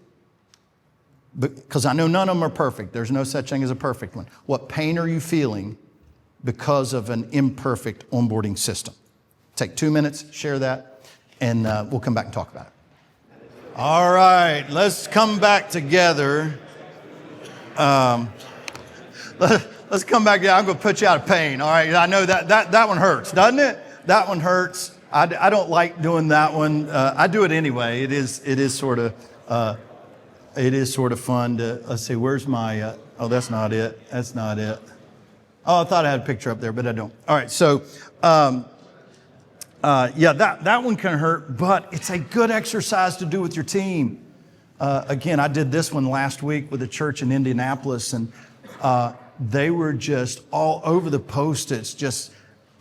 Speaker 1: Because I know none of them are perfect. There's no such thing as a perfect one. What pain are you feeling because of an imperfect onboarding system? Take 2 minutes, share that, and we'll come back and talk about it. All right, let's come back together. Let's come back together. I'm going to put you out of pain. All right, I know that one hurts, doesn't it? That one hurts. I don't like doing that one. I do it anyway. It is sort of fun to, let's see, where's my, oh, that's not it. That's not it. Oh, I thought I had a picture up there, but I don't. All right, so, yeah, that one can hurt, but it's a good exercise to do with your team. Again, I did this one last week with a church in Indianapolis, and they were just all over the Post-its, just,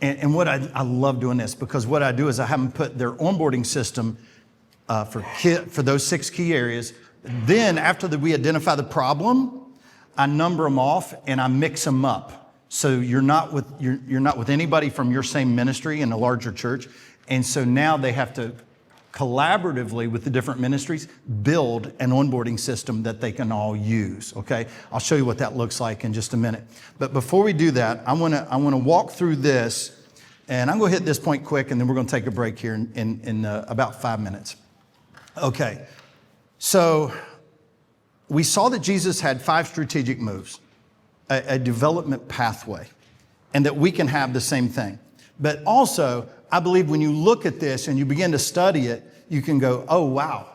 Speaker 1: and what I love doing this, because what I do is I have them put their onboarding system for those 6 key areas. Then after we identify the problem, I number them off and I mix them up. So you're not with anybody from your same ministry in a larger church. And so now they have to collaboratively with the different ministries build an onboarding system that they can all use. Okay, I'll show you what that looks like in just a minute. But before we do that, I want to walk through this, and I'm going to hit this point quick, and then we're going to take a break here in about 5 minutes. Okay, so we saw that Jesus had 5 strategic moves, a development pathway, and that we can have the same thing. But also, I believe when you look at this and you begin to study it, you can go, oh, wow.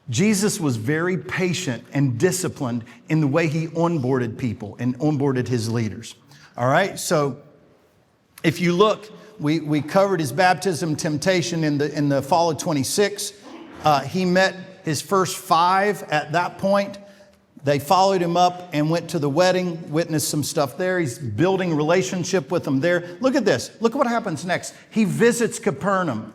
Speaker 1: Jesus was very patient and disciplined in the way he onboarded people and onboarded his leaders. All right, so if you look, we covered his baptism temptation in the fall of 26. He met his first 5 at that point. They followed him up and went to the wedding, witnessed some stuff there. He's building a relationship with them there. Look at this. Look at what happens next. He visits Capernaum,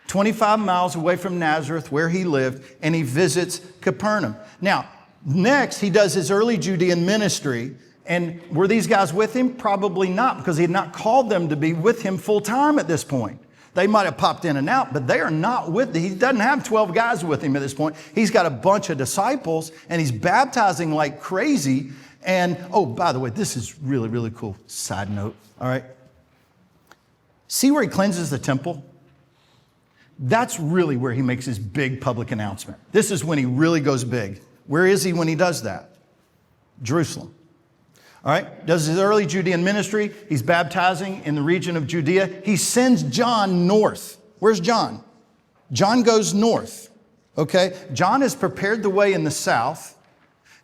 Speaker 1: 25 miles away from Nazareth, where he lived, and he visits Capernaum. Now, next, he does his early Judean ministry. And were these guys with him? Probably not, because he had not called them to be with him full time at this point. They might have popped in and out, but they are not with him. He doesn't have 12 guys with him at this point. He's got a bunch of disciples, and he's baptizing like crazy. And, oh, by the way, this is really, really cool. Side note, all right? See where he cleanses the temple? That's really where he makes his big public announcement. This is when he really goes big. Where is he when he does that? Jerusalem. All right, does his early Judean ministry. He's baptizing in the region of Judea. He sends John north. Where's John? John goes north. Okay, John has prepared the way in the south.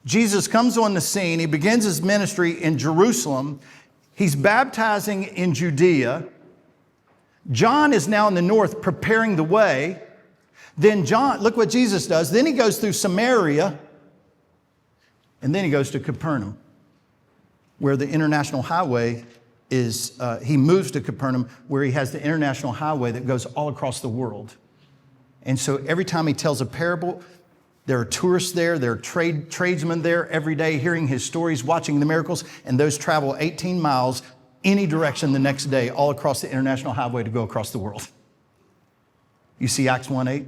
Speaker 1: Jesus comes on the scene. He begins his ministry in Jerusalem. He's baptizing in Judea. John is now in the north preparing the way. Then John, look what Jesus does. Then he goes through Samaria, and then he goes to Capernaum, where the international highway is. He moves to Capernaum, where he has the international highway that goes all across the world. And so every time he tells a parable, there are tourists there, there are tradesmen there every day hearing his stories, watching the miracles, and those travel 18 miles any direction the next day, all across the international highway to go across the world. You see Acts 1:8?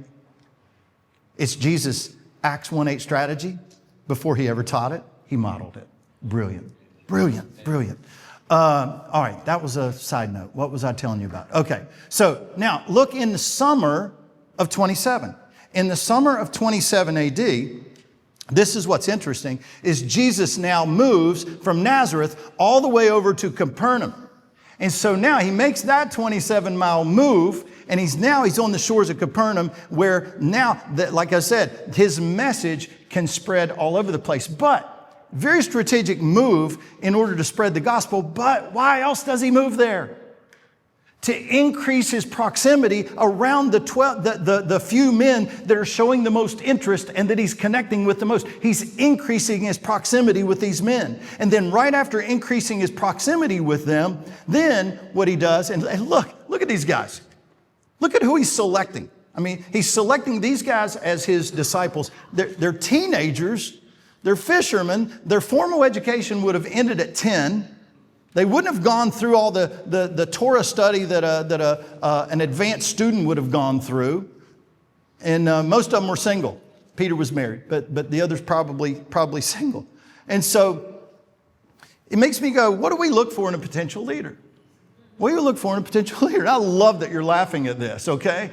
Speaker 1: It's Jesus' Acts 1:8 strategy. Before he ever taught it, he modeled it. Brilliant, brilliant, brilliant. All right, that was a side note. What was I telling you about? Okay, so now look in the summer of 27. In the summer of 27 AD, this is what's interesting, is Jesus now moves from Nazareth all the way over to Capernaum. And so now he makes that 27-mile move, and he's on the shores of Capernaum, where now, like I said, his message can spread all over the place. But very strategic move in order to spread the gospel. But why else does he move there? To increase his proximity around the few men that are showing the most interest and that he's connecting with the most. He's increasing his proximity with these men. And then right after increasing his proximity with them, then what he does, and look at these guys. Look at who he's selecting. I mean, he's selecting these guys as his disciples. They're teenagers, they're fishermen, their formal education would have ended at 10. They wouldn't have gone through all the Torah study that an advanced student would have gone through. And most of them were single. Peter was married, but the others probably single. And so it makes me go, what do we look for in a potential leader? What do you look for in a potential leader? I love that you're laughing at this, okay?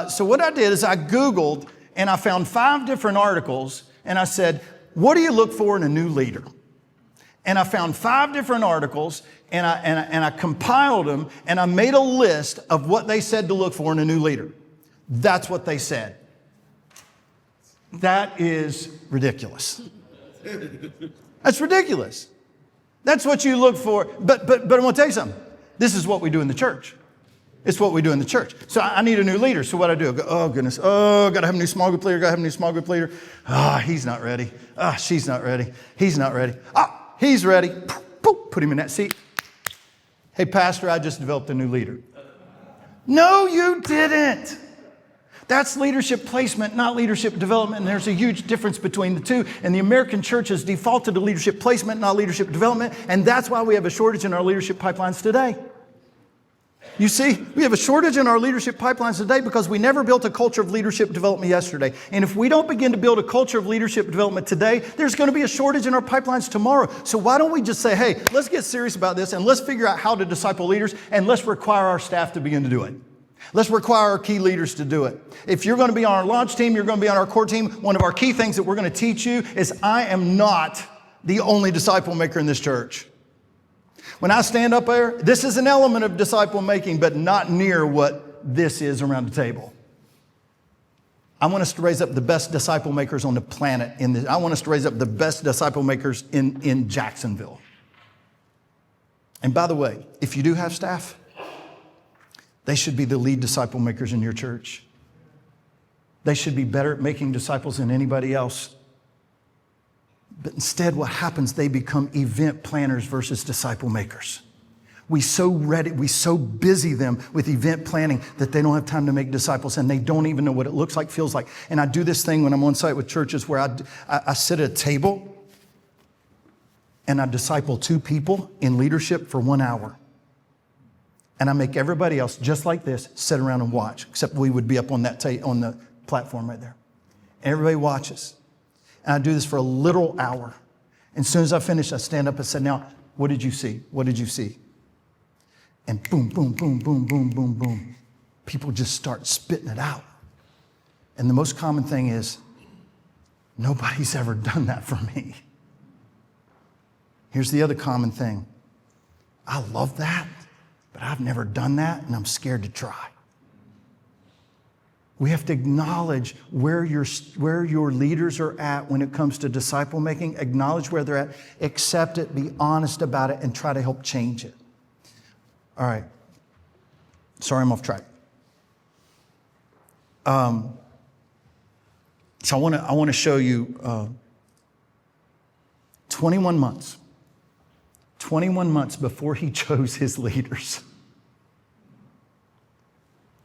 Speaker 1: So what I did is I Googled and I found 5 different articles and I said, what do you look for in a new leader? And I found 5 different articles and I compiled them and I made a list of what they said to look for in a new leader. That's what they said. That is ridiculous. That's ridiculous. That's what you look for. But I'm going to tell you something. This is what we do in the church. It's what we do in the church. So I need a new leader. So what I do, I go, oh goodness, got to have a new small group leader, got to have a new small group leader. He's not ready. She's not ready. He's not ready. He's ready. Put him in that seat. Hey, pastor, I just developed a new leader. No, you didn't. That's leadership placement, not leadership development. And there's a huge difference between the two. And the American church has defaulted to leadership placement, not leadership development. And that's why we have a shortage in our leadership pipelines today. You see, we have a shortage in our leadership pipelines today because we never built a culture of leadership development yesterday. And if we don't begin to build a culture of leadership development today, there's going to be a shortage in our pipelines tomorrow. So why don't we just say, hey, let's get serious about this and let's figure out how to disciple leaders and let's require our staff to begin to do it. Let's require our key leaders to do it. If you're going to be on our launch team, you're going to be on our core team, one of our key things that we're going to teach you is I am not the only disciple maker in this church. When I stand up there, this is an element of disciple making, but not near what this is around the table. I want us to raise up the best disciple makers on the planet. I want us to raise up the best disciple makers in Jacksonville. And by the way, if you do have staff, they should be the lead disciple makers in your church. They should be better at making disciples than anybody else. But instead, what happens, they become event planners versus disciple makers. We so busy them with event planning that they don't have time to make disciples and they don't even know what it looks like, feels like. And I do this thing when I'm on site with churches where I sit at a table and I disciple 2 people in leadership for 1 hour. And I make everybody else, just like this, sit around and watch, except we would be up on that on the platform right there. And everybody watches. And I do this for a literal hour. And as soon as I finish, I stand up and say, now, what did you see? What did you see? And boom, boom, boom, boom, boom, boom, boom. People just start spitting it out. And the most common thing is, nobody's ever done that for me. Here's the other common thing. I love that, but I've never done that, and I'm scared to try. We have to acknowledge where your leaders are at when it comes to disciple making. Acknowledge where they're at, accept it, be honest about it, and try to help change it. All right. Sorry, I'm off track. So I want to show you 21 months. 21 months before he chose his leaders.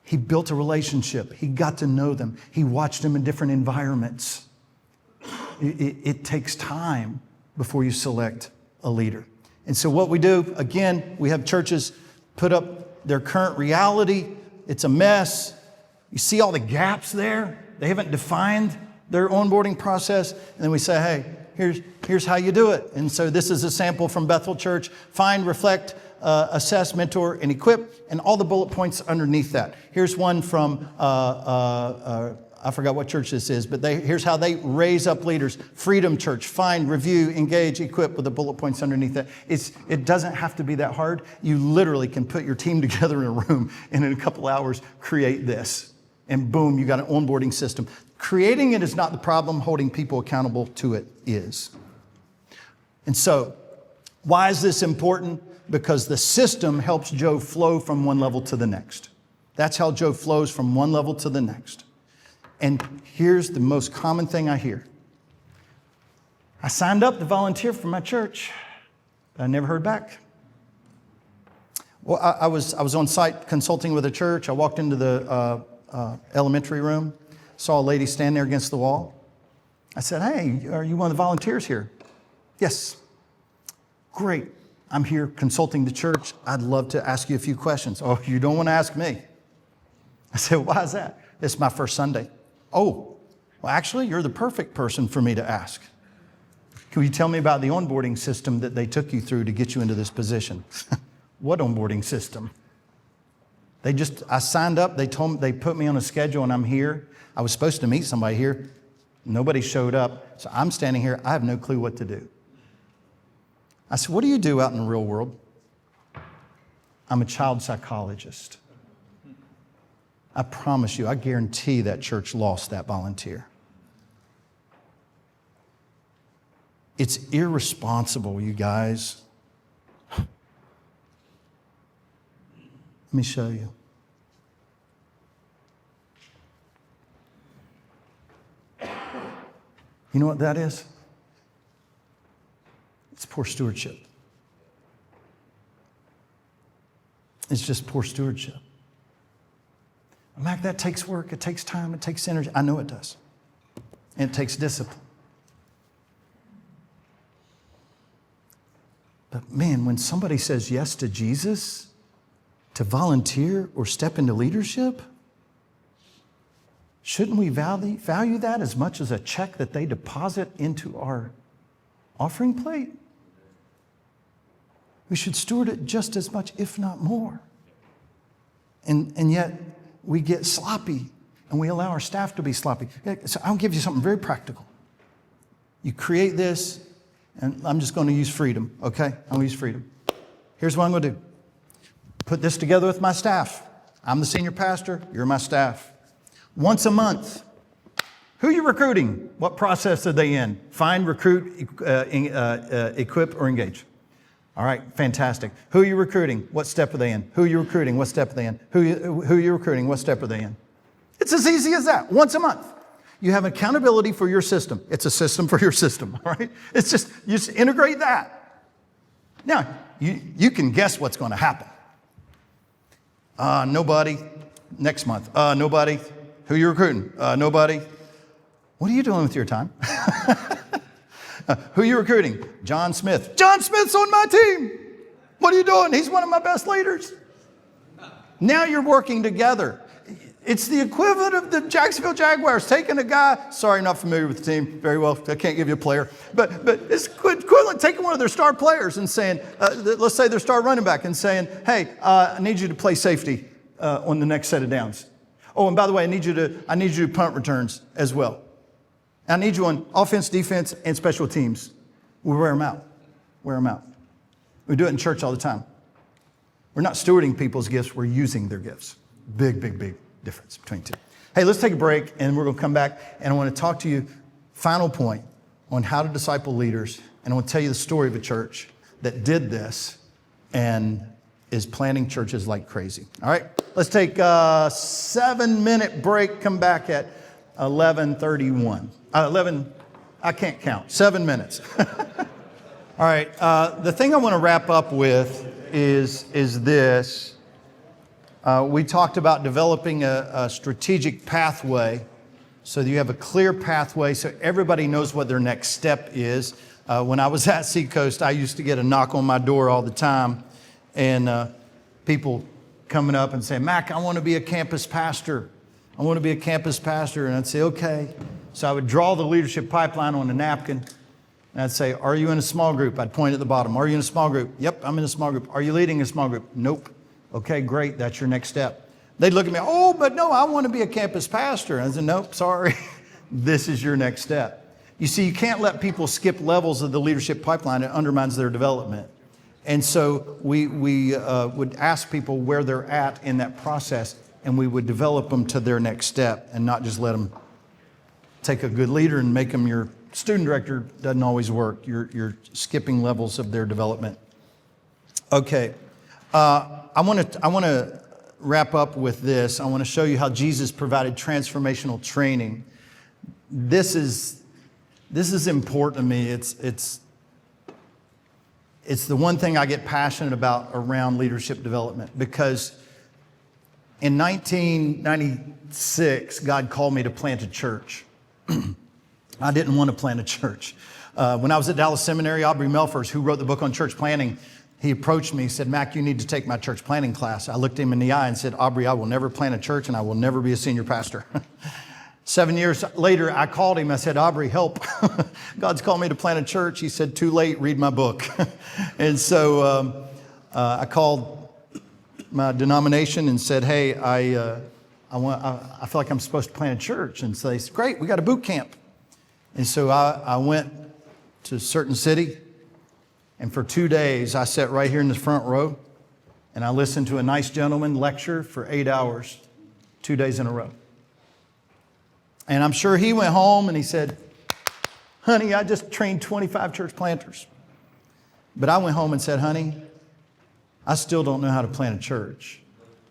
Speaker 1: He built a relationship. He got to know them. He watched them in different environments. It takes time before you select a leader. And so what we do, again, we have churches put up their current reality. It's a mess. You see all the gaps there. They haven't defined their onboarding process. And then we say, hey, here's how you do it. And so this is a sample from Bethel Church. Find, reflect, assess, mentor, and equip, and all the bullet points underneath that. Here's one from, I forgot what church this is, but here's how they raise up leaders. Freedom Church. Find, review, engage, equip, with the bullet points underneath that. It doesn't have to be that hard. You literally can put your team together in a room and in a couple hours create this. And boom, you got an onboarding system. Creating it is not the problem. Holding people accountable to it is. And so, why is this important? Because the system helps Joe flow from one level to the next. That's how Joe flows from one level to the next. And here's the most common thing I hear. I signed up to volunteer for my church, but I never heard back. Well, I was on site consulting with a church. I walked into the elementary room, saw a lady stand there against the wall. I said, hey, are you one of the volunteers here? Yes. Great. I'm here consulting the church. I'd love to ask you a few questions. Oh, you don't want to ask me? I said, why is that? It's my first Sunday. Oh, well, actually, you're the perfect person for me to ask. Can you tell me about the onboarding system that they took you through to get you into this position? What onboarding system? I signed up. They put me on a schedule and I'm here. I was supposed to meet somebody here. Nobody showed up. So I'm standing here. I have no clue what to do. I said, what do you do out in the real world? I'm a child psychologist. I promise you, I guarantee that church lost that volunteer. It's irresponsible, you guys. Let me show you. You know what that is? It's poor stewardship. It's just poor stewardship. Mac, that takes work, it takes time, it takes energy. I know it does. And it takes discipline. But man, when somebody says yes to Jesus, to volunteer or step into leadership, shouldn't we value that as much as a check that they deposit into our offering plate? We should steward it just as much, if not more. And yet, we get sloppy and we allow our staff to be sloppy. So I'll give you something very practical. You create this, and I'm just going to use freedom, okay? I'm going to use freedom. Here's what I'm going to do. Put this together with my staff. I'm the senior pastor, you're my staff. Once a month, who are you recruiting? What process are they in? Find, recruit, equip, or engage. All right, fantastic. Who are you recruiting? What step are they in? Who are you recruiting? What step are they in? Who are you recruiting? What step are they in? It's as easy as that. Once a month. You have accountability for your system. It's a system for your system, all right? It's just, you just integrate that. Now, you can guess what's going to happen. Nobody. Next month. Nobody. Who are you recruiting? Nobody. What are you doing with your time? Who are you recruiting? John Smith. John Smith's on my team. What are you doing? He's one of my best leaders. Now you're working together. It's the equivalent of the Jacksonville Jaguars taking a guy. Sorry, not familiar with the team very well. I can't give you a player. But it's equivalent taking one of their star players and saying, let's say their star running back, and saying, hey, I need you to play safety on the next set of downs. Oh, and by the way, I need you to punt returns as well. I need you on offense, defense, and special teams. We wear them out. Wear them out. We do it in church all the time. We're not stewarding people's gifts. We're using their gifts. Big, big, big difference between two. Hey, let's take a break, and we're going to come back, and I want to talk to you, final point, on how to disciple leaders, and I want to tell you the story of a church that did this, and is planting churches like crazy. All right, let's take a 7-minute break, come back at 11:31. 11, I can't count, 7 minutes. All right, the thing I want to wrap up with is this. We talked about developing a strategic pathway so that you have a clear pathway so everybody knows what their next step is. When I was at Seacoast, I used to get a knock on my door all the time, and people coming up and saying, Mac, I want to be a campus pastor. I want to be a campus pastor. And I'd say, okay. So I would draw the leadership pipeline on a napkin, and I'd say, are you in a small group? I'd point at the bottom. Are you in a small group? Yep, I'm in a small group. Are you leading a small group? Nope. Okay, great. That's your next step. They'd look at me, oh, but no, I want to be a campus pastor. And I said, nope, sorry. This is your next step. You see, you can't let people skip levels of the leadership pipeline. It undermines their development. And so we would ask people where they're at in that process, and we would develop them to their next step and not just let them take a good leader and make them your student director. Doesn't always work. You're skipping levels of their development. Okay. I want to wrap up with this. I want to show you how Jesus provided transformational training. This is important to me. It's the one thing I get passionate about around leadership development, because in 1996, God called me to plant a church. I didn't want to plant a church. When I was at Dallas Seminary, Aubrey Melfors, who wrote the book on church planting, he approached me, he said, Mac, you need to take my church planting class. I looked him in the eye and said, Aubrey, I will never plant a church and I will never be a senior pastor. 7 years later, I called him. I said, Aubrey, help. God's called me to plant a church. He said, too late, read my book. And so I called my denomination and said, hey, I feel like I'm supposed to plant a church. And so they said, great, we got a boot camp. And so I went to a certain city. And for 2 days, I sat right here in the front row, and I listened to a nice gentleman lecture for 8 hours, 2 days in a row. And I'm sure he went home and he said, honey, I just trained 25 church planters. But I went home and said, honey, I still don't know how to plant a church.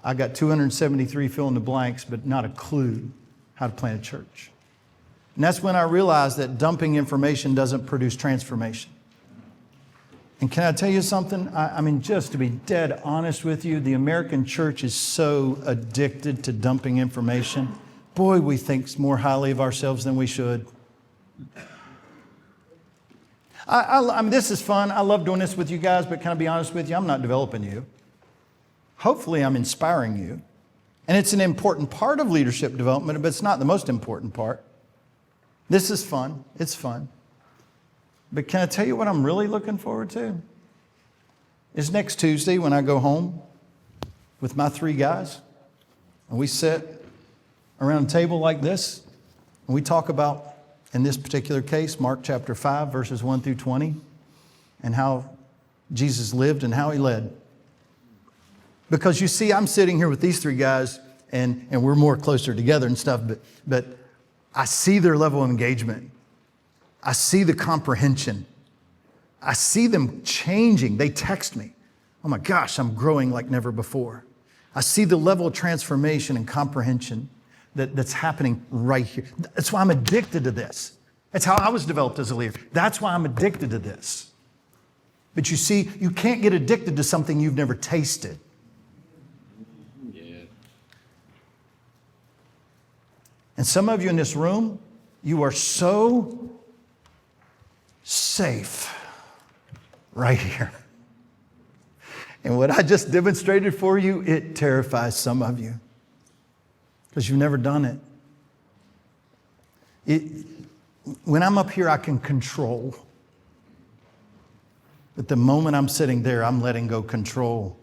Speaker 1: I got 273 fill in the blanks, but not a clue how to plant a church. And that's when I realized that dumping information doesn't produce transformation. And can I tell you something? I mean, just to be dead honest with you, the American church is so addicted to dumping information. Boy, we think more highly of ourselves than we should. I mean, this is fun. I love doing this with you guys, but can I be honest with you? I'm not developing you. Hopefully, I'm inspiring you. And it's an important part of leadership development, but it's not the most important part. This is fun. It's fun. But can I tell you what I'm really looking forward to? Is next Tuesday when I go home with my 3 guys, and we sit around a table like this, and we talk about, in this particular case, Mark chapter 5, verses 1 through 20, and how Jesus lived and how he led. Because you see, I'm sitting here with these 3 guys, and we're more closer together and stuff, but I see their level of engagement. I see the comprehension. I see them changing. They text me, oh my gosh, I'm growing like never before. I see the level of transformation and comprehension that's happening right here. That's why I'm addicted to this. That's how I was developed as a leader. That's why I'm addicted to this. But you see, you can't get addicted to something you've never tasted.
Speaker 5: Yeah.
Speaker 1: And some of you in this room, you are so safe right here. And what I just demonstrated for you, it terrifies some of you because you've never done it. When I'm up here, I can control. But the moment I'm sitting there, I'm letting go control.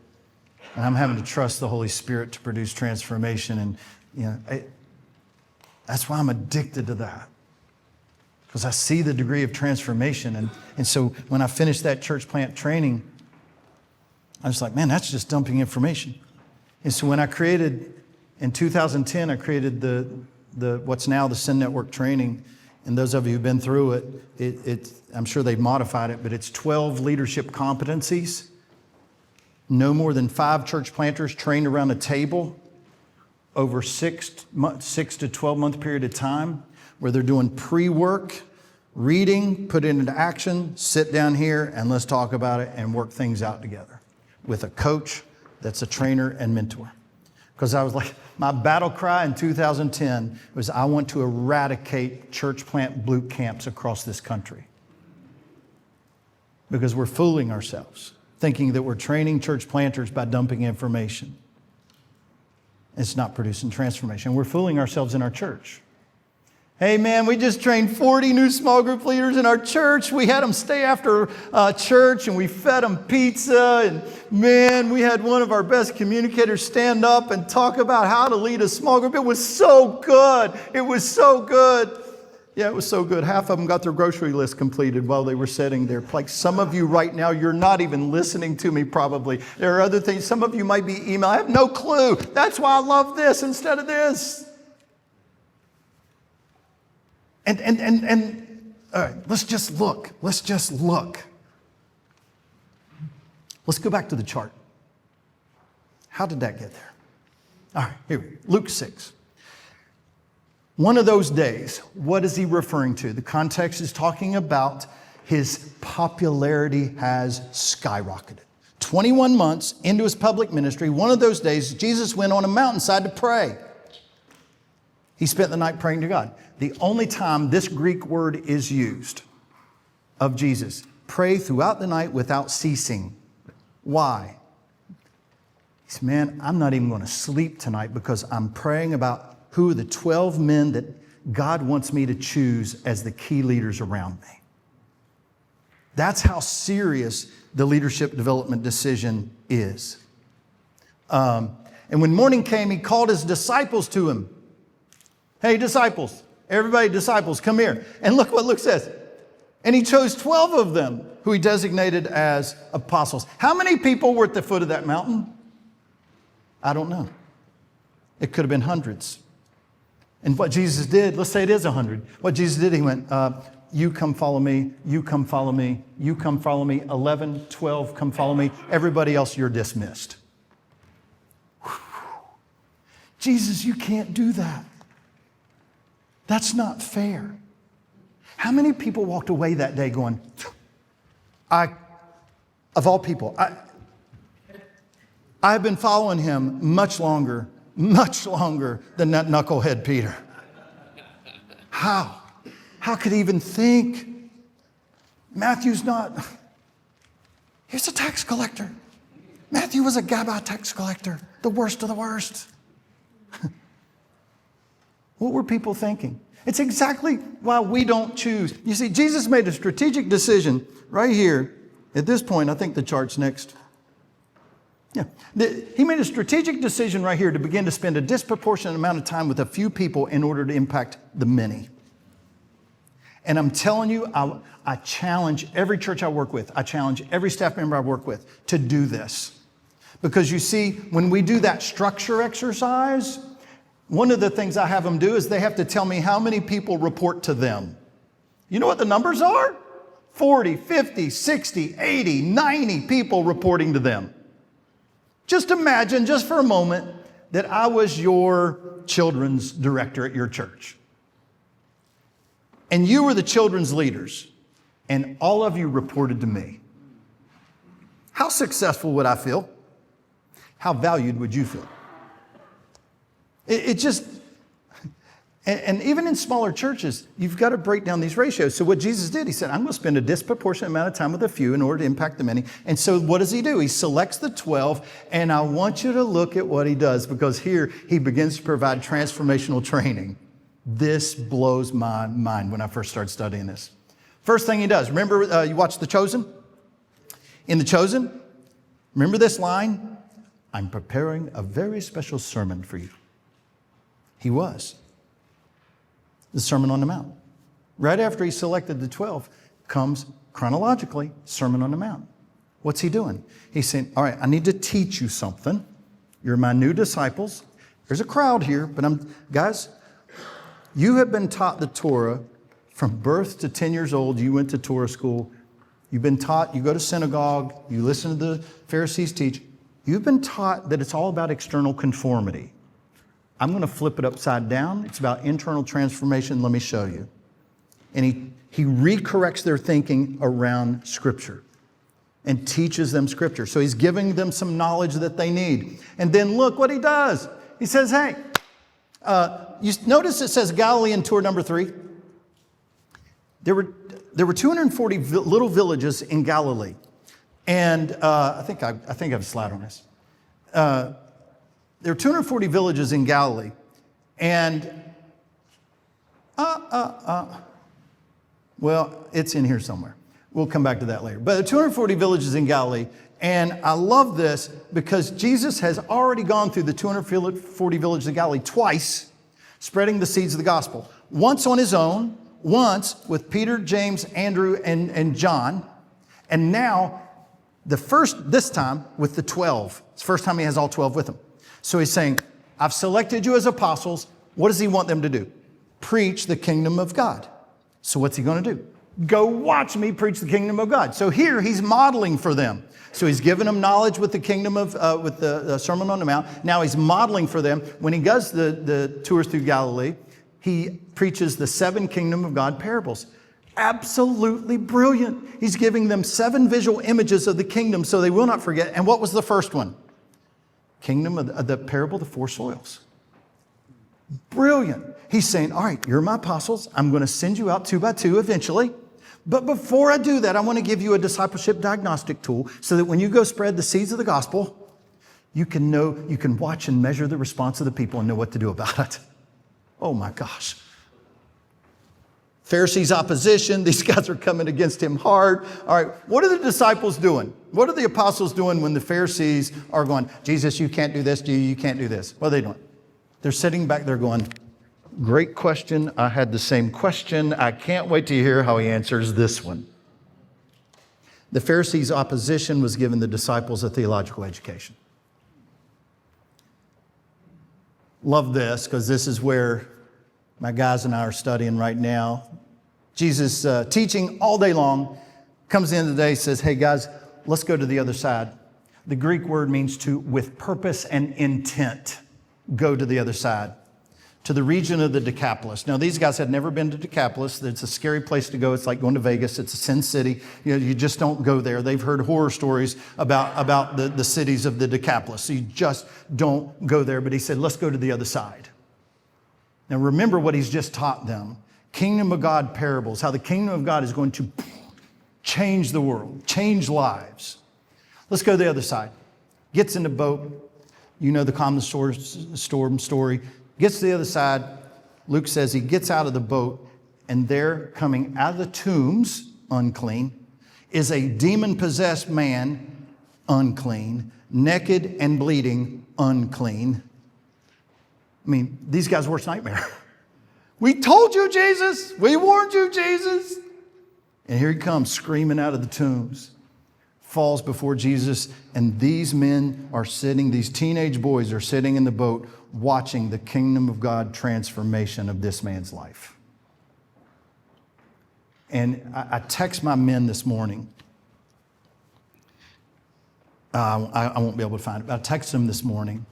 Speaker 1: And I'm having to trust the Holy Spirit to produce transformation. And that's why I'm addicted to that. Because I see the degree of transformation. And so when I finished that church plant training, I was like, man, that's just dumping information. And so when I created, in 2010, I created the what's now the Send Network training. And those of you who've been through it, I'm sure they've modified it, but it's 12 leadership competencies. no more than 5 church planters trained around a table over 6 to 12 month period of time, where they're doing pre-work, reading, put it into action, sit down here and let's talk about it and work things out together with a coach that's a trainer and mentor. Because I was like, my battle cry in 2010 was, I want to eradicate church plant boot camps across this country. Because we're fooling ourselves, thinking that we're training church planters by dumping information. It's not producing transformation. We're fooling ourselves in our church. Hey man, we just trained 40 new small group leaders in our church. We had them stay after church and we fed them pizza. And man, we had one of our best communicators stand up and talk about how to lead a small group. It was so good. It was so good. Yeah, it was so good. Half of them got their grocery list completed while they were sitting there. Like some of you right now, you're not even listening to me probably. There are other things. Some of you might be email. I have no clue. That's why I love this instead of this. And all right, let's just look. Let's just look. Let's go back to the chart. How did that get there? All right, here we go. Luke 6. One of those days, what is he referring to? The context is talking about his popularity has skyrocketed. 21 months into his public ministry, one of those days, Jesus went on a mountainside to pray. He spent the night praying to God. The only time this Greek word is used of Jesus, pray throughout the night without ceasing. Why? He said, man, I'm not even going to sleep tonight because I'm praying about who are the 12 men that God wants me to choose as the key leaders around me. That's how serious the leadership development decision is. And when morning came, he called his disciples to him. Hey, disciples, everybody, disciples, come here. And look what Luke says. And he chose 12 of them who he designated as apostles. How many people were at the foot of that mountain? I don't know. It could have been hundreds. And what Jesus did, let's say it is 100. What Jesus did, he went, you come follow me, you come follow me, you come follow me, 11, 12, come follow me. Everybody else, you're dismissed. Whew. Jesus, you can't do that. That's not fair. How many people walked away that day going, of all people, I've been following him much longer than that knucklehead Peter. How? How could he even think? Matthew's not, he's a tax collector. Matthew was a gabba tax collector, the worst of the worst. What were people thinking? It's exactly why we don't choose. You see, Jesus made a strategic decision right here. At this point, I think the chart's next. Yeah. He made a strategic decision right here to begin to spend a disproportionate amount of time with a few people in order to impact the many. And I'm telling you, I challenge every church I work with, I challenge every staff member I work with to do this. Because you see, when we do that structure exercise, one of the things I have them do is they have to tell me how many people report to them. You know what the numbers are? 40, 50, 60, 80, 90 people reporting to them. Just imagine, just for a moment, that I was your children's director at your church. And you were the children's leaders, and all of you reported to me. How successful would I feel? How valued would you feel? It just, and even in smaller churches, you've got to break down these ratios. So what Jesus did, he said, I'm going to spend a disproportionate amount of time with a few in order to impact the many. And so what does he do? He selects the 12, and I want you to look at what he does, because here he begins to provide transformational training. This blows my mind when I first started studying this. First thing he does, remember you watched The Chosen? In The Chosen, remember this line? I'm preparing a very special sermon for you. He was. The Sermon on the Mount. Right after he selected the 12 comes chronologically Sermon on the Mount. What's he doing? He's saying, all right, I need to teach you something. You're my new disciples. There's a crowd here, but guys, you have been taught the Torah from birth to 10 years old. You went to Torah school. You've been taught, you go to synagogue, you listen to the Pharisees teach. You've been taught that it's all about external conformity. I'm going to flip it upside down. It's about internal transformation. Let me show you. And he recorrects their thinking around Scripture and teaches them Scripture. So he's giving them some knowledge that they need. And then look what he does. He says, hey, you notice it says Galilean tour number 3? There were 240 little villages in Galilee. And I think I have a slide on this. There are 240 villages in Galilee. And, well, it's in here somewhere. We'll come back to that later. But there are 240 villages in Galilee. And I love this because Jesus has already gone through the 240 villages of Galilee twice, spreading the seeds of the gospel. Once on his own, once with Peter, James, Andrew, and John. And now, this time with the 12. It's the first time he has all 12 with him. So he's saying, I've selected you as apostles. What does he want them to do? Preach the kingdom of God. So what's he going to do? Go watch me preach the kingdom of God. So here he's modeling for them. So he's given them knowledge with the kingdom of, with the Sermon on the Mount. Now he's modeling for them. When he does the tours through Galilee, he preaches the 7 kingdom of God parables. Absolutely brilliant. He's giving them 7 visual images of the kingdom so they will not forget. And what was the first one? Kingdom of the parable of the 4 soils. Brilliant. He's saying, all right, you're my apostles. I'm going to send you out 2 by 2 eventually. But before I do that, I want to give you a discipleship diagnostic tool so that when you go spread the seeds of the gospel, you can watch and measure the response of the people and know what to do about it. Oh my gosh. Pharisees' opposition. These guys are coming against him hard. All right, what are the disciples doing? What are the apostles doing when the Pharisees are going, Jesus, you can't do this, you can't do this? What are they doing? They're sitting back there going, great question. I had the same question. I can't wait to hear how he answers this one. The Pharisees' opposition was giving the disciples a theological education. Love this, because this is where my guys and I are studying right now. Jesus teaching all day long, comes the end of the day, says, hey guys, let's go to the other side. The Greek word means to, with purpose and intent, go to the other side, to the region of the Decapolis. Now, these guys had never been to Decapolis. It's a scary place to go. It's like going to Vegas. It's a sin city. You just don't go there. They've heard horror stories about the cities of the Decapolis. So you just don't go there. But he said, let's go to the other side. Now, remember what he's just taught them. Kingdom of God parables, how the kingdom of God is going to change the world, change lives. Let's go to the other side. Gets in the boat. You know the common storm story. Gets to the other side. Luke says he gets out of the boat, and there, coming out of the tombs, unclean, is a demon-possessed man, unclean, naked and bleeding, unclean. I mean, these guys' worst nightmare. We told you, Jesus. We warned you, Jesus. And here he comes, screaming out of the tombs. Falls before Jesus, and these men are sitting, these teenage boys are sitting in the boat watching the kingdom of God transformation of this man's life. And I text my men this morning. I won't be able to find it, but I texted them this morning.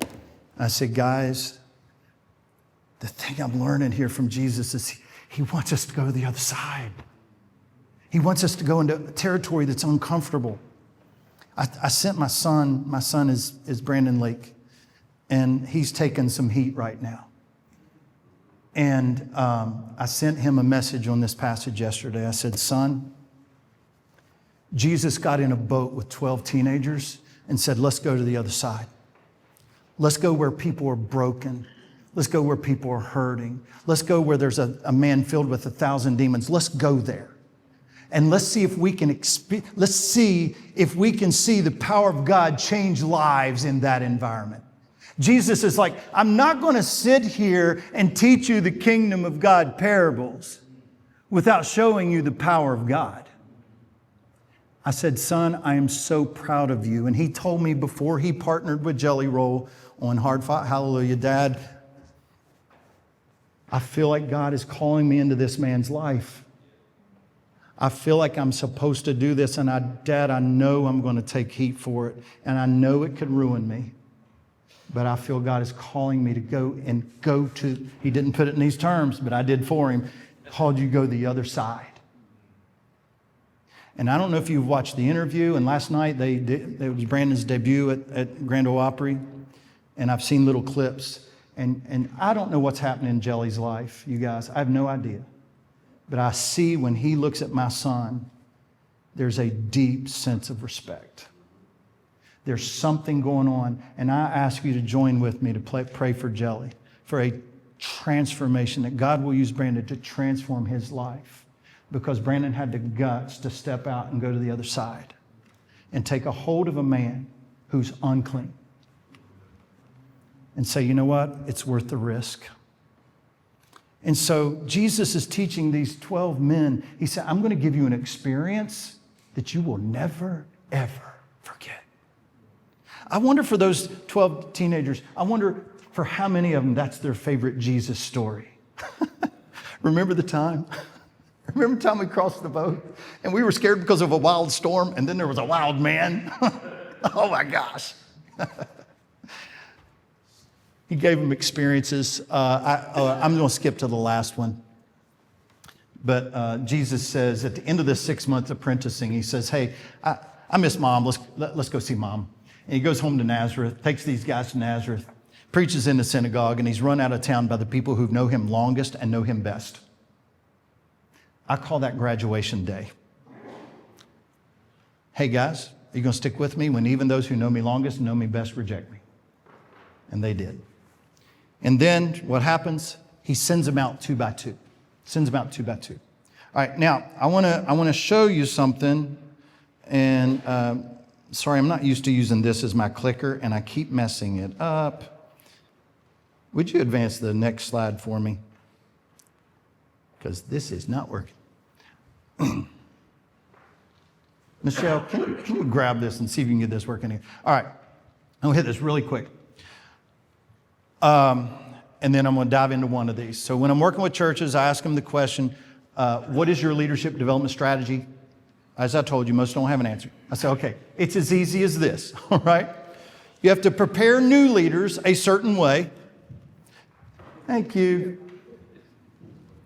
Speaker 1: I said, guys, the thing I'm learning here from Jesus is he wants us to go to the other side. He wants us to go into territory that's uncomfortable. I sent my son is Brandon Lake, and he's taking some heat right now. And I sent him a message on this passage yesterday. I said, son, Jesus got in a boat with 12 teenagers and said, let's go to the other side. Let's go where people are broken. Let's go where people are hurting. Let's go where there's a man filled with 1,000 demons. Let's go there. And let's see if we can see the power of God change lives in that environment. Jesus is like, I'm not going to sit here and teach you the kingdom of God parables without showing you the power of God. I said, son, I am so proud of you. And he told me before he partnered with Jelly Roll on Hard Fought Hallelujah, Dad, I feel like God is calling me into this man's life. I feel like I'm supposed to do this, and Dad, I know I'm going to take heat for it, and I know it could ruin me. But I feel God is calling me to go to, he didn't put it in these terms, but I did for him, called you to go the other side. And I don't know if you've watched the interview, and last night it was Brandon's debut at Grand Ole Opry, and I've seen little clips. And I don't know what's happening in Jelly's life, you guys. I have no idea. But I see when he looks at my son, there's a deep sense of respect. There's something going on. And I ask you to join with me to pray for Jelly, for a transformation, that God will use Brandon to transform his life. Because Brandon had the guts to step out and go to the other side and take a hold of a man who's unclean and say, you know what? It's worth the risk. And so Jesus is teaching these 12 men. He said, I'm going to give you an experience that you will never, ever forget. I wonder for those 12 teenagers, I wonder for how many of them that's their favorite Jesus story. Remember the time? Remember the time we crossed the boat and we were scared because of a wild storm and then there was a wild man? Oh my gosh. He gave them experiences. I'm going to skip to the last one. But Jesus says at the end of this 6-month apprenticing, he says, hey, I miss Mom. Let's go see Mom. And he goes home to Nazareth, takes these guys to Nazareth, preaches in the synagogue, and he's run out of town by the people who know him longest and know him best. I call that graduation day. Hey guys, are you going to stick with me when even those who know me longest and know me best reject me? And they did. And then what happens? He sends them out 2 by 2. Sends them out 2 by 2. All right, now I want to show you something. And sorry, I'm not used to using this as my clicker, and I keep messing it up. Would you advance the next slide for me? Because this is not working. Michelle, can you grab this and see if you can get this working here? All right, I'm going to hit this really quick. And then I'm going to dive into one of these. So when I'm working with churches, I ask them the question, what is your leadership development strategy? As I told you, most don't have an answer. I say, okay, it's as easy as this, all right? You have to prepare new leaders a certain way. Thank you.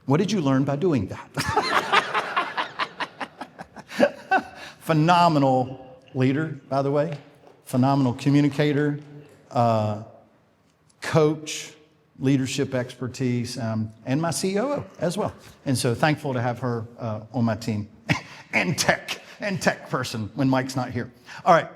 Speaker 1: What did you learn by doing that? Phenomenal leader, by the way. Phenomenal communicator, coach, leadership expertise, and my COO as well. And so thankful to have her on my team. and tech person when Mike's not here. All right.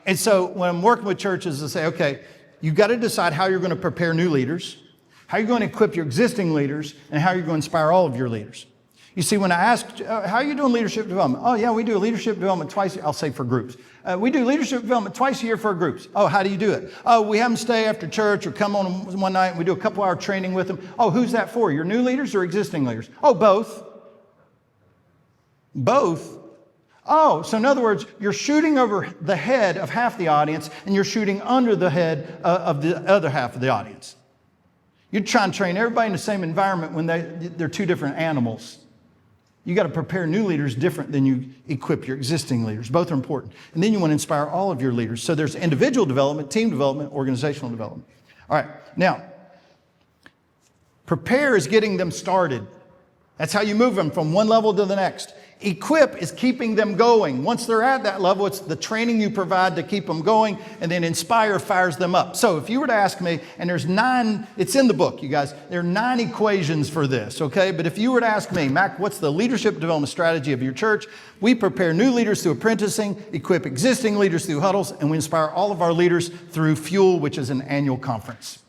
Speaker 1: And so when I'm working with churches, I say, okay, you've got to decide how you're going to prepare new leaders, how you're going to equip your existing leaders, and how you're going to inspire all of your leaders. You see, when I ask, how are you doing leadership development? Oh, yeah, we do leadership development twice a year. I'll say for groups. We do leadership development twice a year for our groups. Oh, how do you do it? Oh, we have them stay after church or come on one night and we do a couple-hour training with them. Oh, who's that for? Your new leaders or existing leaders? Oh, both. Both. Oh, so in other words, you're shooting over the head of half the audience and you're shooting under the head of the other half of the audience. You're trying to train everybody in the same environment when they're two different animals. You got to prepare new leaders different than you equip your existing leaders. Both are important. And then you want to inspire all of your leaders. So there's individual development, team development, organizational development. All right. Now, prepare is getting them started. That's how you move them from one level to the next. Equip is keeping them going. Once they're at that level, it's the training you provide to keep them going, and then inspire fires them up. So if you were to ask me, and there's 9, it's in the book, you guys, there are 9 equations for this, okay? But if you were to ask me, Mac, what's the leadership development strategy of your church? We prepare new leaders through apprenticing, equip existing leaders through huddles, and we inspire all of our leaders through Fuel, which is an annual conference.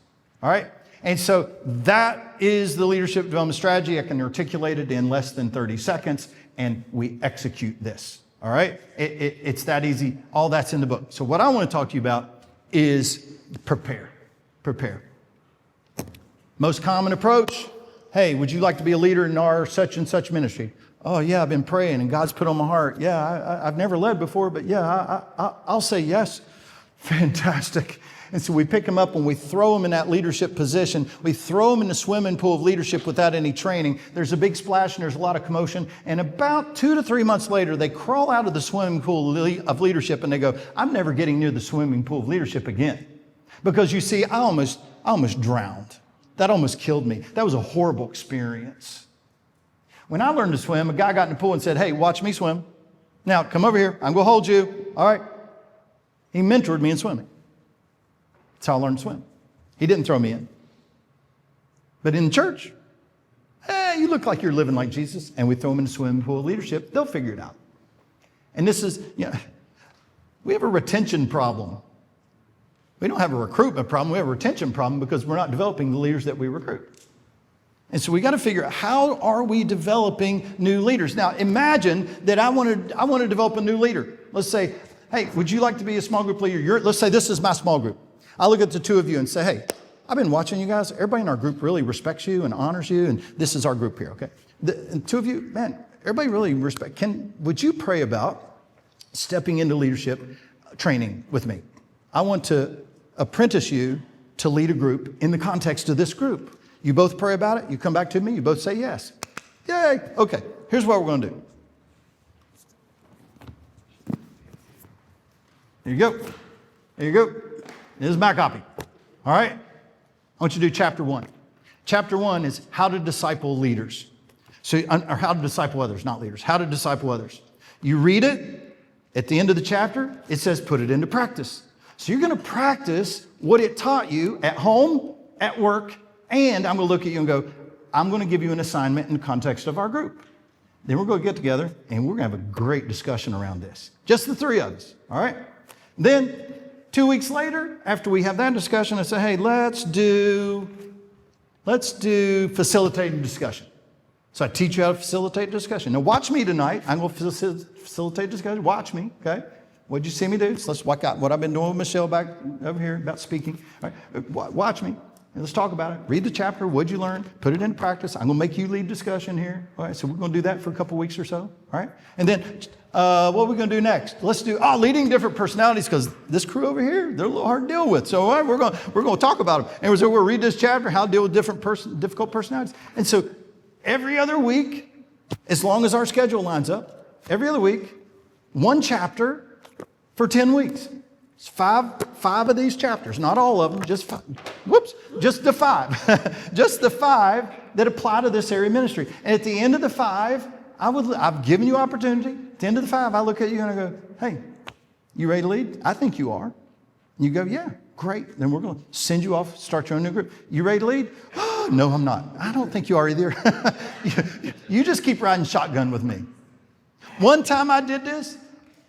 Speaker 1: All right? And so that is the leadership development strategy. I can articulate it in less than 30 seconds. And we execute this, all right? It's that easy. All that's in the book. So what I want to talk to you about is prepare. Prepare. Most common approach, hey, would you like to be a leader in our such and such ministry? Oh, yeah, I've been praying and God's put on my heart. Yeah, I've never led before, but yeah, I'll say yes. Fantastic. And so we pick them up and we throw them in that leadership position. We throw them in the swimming pool of leadership without any training. There's a big splash and there's a lot of commotion. And about 2 to 3 months later, they crawl out of the swimming pool of leadership and they go, I'm never getting near the swimming pool of leadership again. Because you see, I almost drowned. That almost killed me. That was a horrible experience. When I learned to swim, a guy got in the pool and said, hey, watch me swim. Now, come over here. I'm going to hold you. All right. He mentored me in swimming. That's how I learned to swim. He didn't throw me in. But in church, you look like you're living like Jesus, and we throw them in the swimming pool of leadership. They'll figure it out. And this is, we have a retention problem. We don't have a recruitment problem. We have a retention problem because we're not developing the leaders that we recruit. And so we got to figure out, how are we developing new leaders? Now, imagine that I want to develop a new leader. Let's say, hey, would you like to be a small group leader? Let's say this is my small group. I look at the two of you and say, hey, I've been watching you guys. Everybody in our group really respects you and honors you, and this is our group here, okay? The two of you, man, everybody really respects. Would you pray about stepping into leadership training with me? I want to apprentice you to lead a group in the context of this group. You both pray about it. You come back to me. You both say yes. Yay. Okay, here's what we're going to do. There you go. There you go. This is my copy. All right? I want you to do chapter 1. Chapter 1 is how to disciple leaders. Or how to disciple others, not leaders. How to disciple others. You read it. At the end of the chapter, it says put it into practice. So you're going to practice what it taught you at home, at work, and I'm going to look at you and go, I'm going to give you an assignment in the context of our group. Then we're going to get together and we're going to have a great discussion around this. Just the three of us. All right? Then 2 weeks later, after we have that discussion, I say, hey, let's do facilitated discussion. So I teach you how to facilitate discussion. Now watch me tonight. I'm going to facilitate discussion. Watch me, okay? What'd you see me do? So let's watch out what I've been doing with Michelle back over here about speaking. All right? Watch me. Let's talk about it. Read the chapter. What'd you learn? Put it into practice. I'm going to make you lead discussion here. All right, so we're going to do that for a couple weeks or so. All right? And then what are we going to do next? Let's do leading different personalities, because this crew over here, they're a little hard to deal with. So all right, we're going to talk about them. And so we'll read this chapter, how to deal with difficult personalities. And so every other week, as long as our schedule lines up, every other week, one chapter for 10 weeks. It's five of these chapters, not all of them, just the five. Just the 5 that apply to this area of ministry. And at the end of the 5, I've given you opportunity. At the end of the 5, I look at you and I go, hey, you ready to lead? I think you are. And you go, yeah, great. Then we're going to send you off, start your own new group. You ready to lead? Oh, no, I'm not. I don't think you are either. You just keep riding shotgun with me. One time I did this.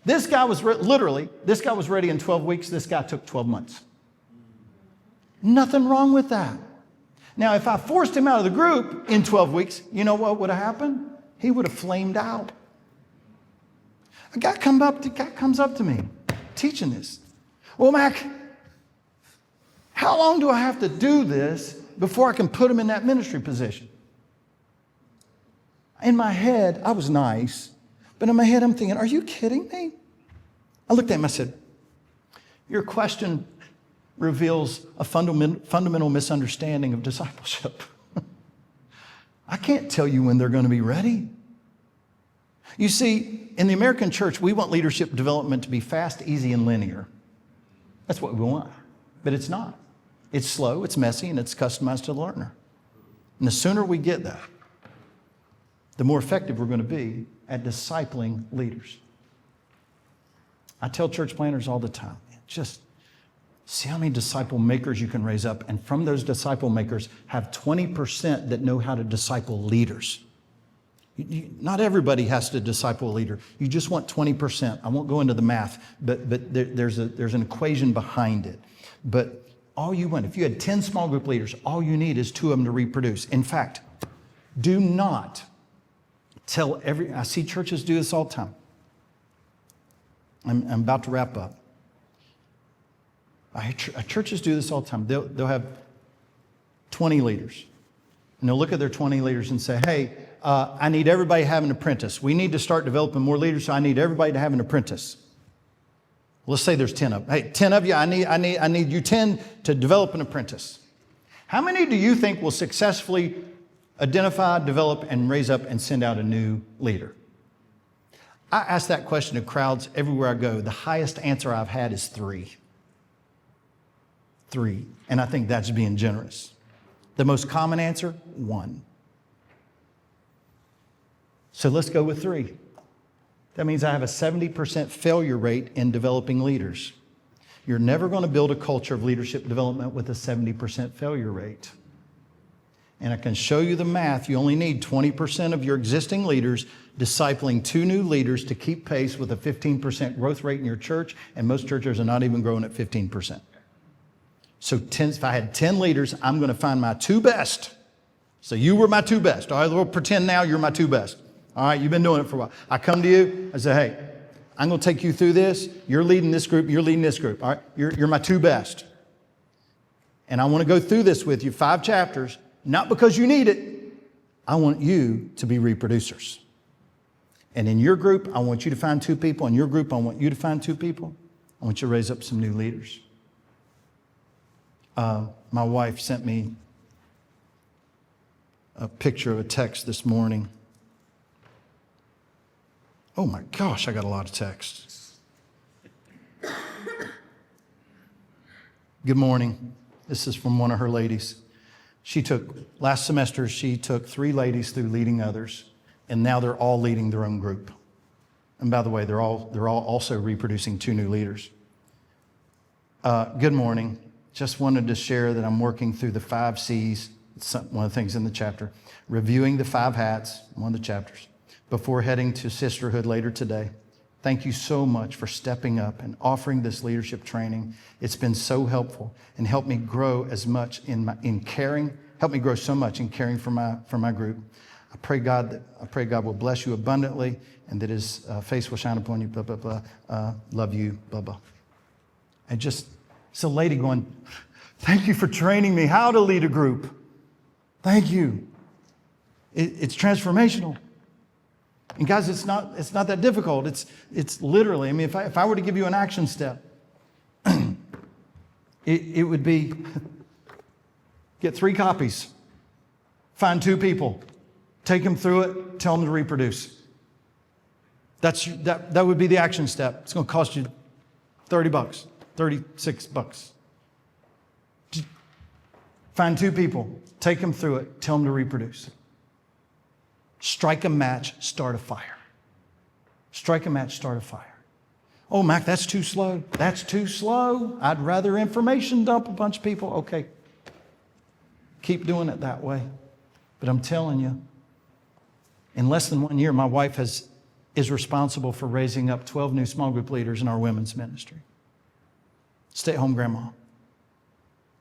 Speaker 1: This guy was ready in 12 weeks. This guy took 12 months. Nothing wrong with that. Now, if I forced him out of the group in 12 weeks, you know what would have happened? He would have flamed out. A guy comes up to me teaching this. Well, Mac, how long do I have to do this before I can put him in that ministry position? In my head, I was nice. But in my head, I'm thinking, are you kidding me? I looked at him, I said, your question reveals a fundamental misunderstanding of discipleship. I can't tell you when they're going to be ready. You see, in the American church, we want leadership development to be fast, easy, and linear. That's what we want. But it's not. It's slow, it's messy, and it's customized to the learner. And the sooner we get that, the more effective we're going to be at discipling leaders. I tell church planners all the time, just see how many disciple makers you can raise up, and from those disciple makers, have 20% that know how to disciple leaders. Not everybody has to disciple a leader. You just want 20%. I won't go into the math, but there's an equation behind it. But all you want, if you had 10 small group leaders, all you need is 2 of them to reproduce. In fact, do not I see churches do this all the time. I'm about to wrap up. Churches do this all the time. They'll have 20 leaders. And they'll look at their 20 leaders and say, hey, I need everybody to have an apprentice. We need to start developing more leaders, so I need everybody to have an apprentice. Let's say there's 10 of them. Hey, 10 of you, I need you 10 to develop an apprentice. How many do you think will successfully identify, develop, and raise up and send out a new leader? I ask that question to crowds everywhere I go. The highest answer I've had is 3. 3. And I think that's being generous. The most common answer, 1. So let's go with 3. That means I have a 70% failure rate in developing leaders. You're never going to build a culture of leadership development with a 70% failure rate. And I can show you the math. You only need 20% of your existing leaders discipling 2 new leaders to keep pace with a 15% growth rate in your church, and most churches are not even growing at 15%. So if I had 10 leaders, I'm going to find my 2 best. So you were my 2 best. All right, we'll pretend now you're my 2 best. All right, you've been doing it for a while. I come to you, I say, hey, I'm going to take you through this. You're leading this group, you're leading this group. All right, you're my 2 best. And I want to go through this with you, 5 chapters, not because you need it. I want you to be reproducers. And in your group, I want you to find 2 people. In your group, I want you to find 2 people. I want you to raise up some new leaders. My wife sent me a picture of a text this morning. Oh my gosh, I got a lot of texts. Good morning. This is from one of her ladies. Last semester, she took 3 ladies through leading others, and now they're all leading their own group. And by the way, they're all also reproducing 2 new leaders. Good morning. Just wanted to share that I'm working through the 5 C's. It's one of the things in the chapter. Reviewing the 5 hats, one of the chapters, before heading to sisterhood later today. Thank you so much for stepping up and offering this leadership training. It's been so helpful and helped me grow as much in caring. Helped me grow so much in caring for my group. I pray God will bless you abundantly and that His face will shine upon you. Blah blah blah. Love you. Blah blah. And just it's a lady going, thank you for training me how to lead a group. Thank you. It's transformational. And guys, it's not that difficult. It's literally, I mean, if I were to give you an action step, it would be get 3 copies, find 2 people, take them through it, tell them to reproduce. That would be the action step. It's going to cost you $30, $36. Just find 2 people, take them through it, tell them to reproduce. Strike a match, start a fire. Strike a match, start a fire. Oh, Mac, that's too slow. That's too slow. I'd rather information dump a bunch of people. Okay. Keep doing it that way. But I'm telling you, in less than 1 year, my wife is responsible for raising up 12 new small group leaders in our women's ministry. Stay-at-home grandma.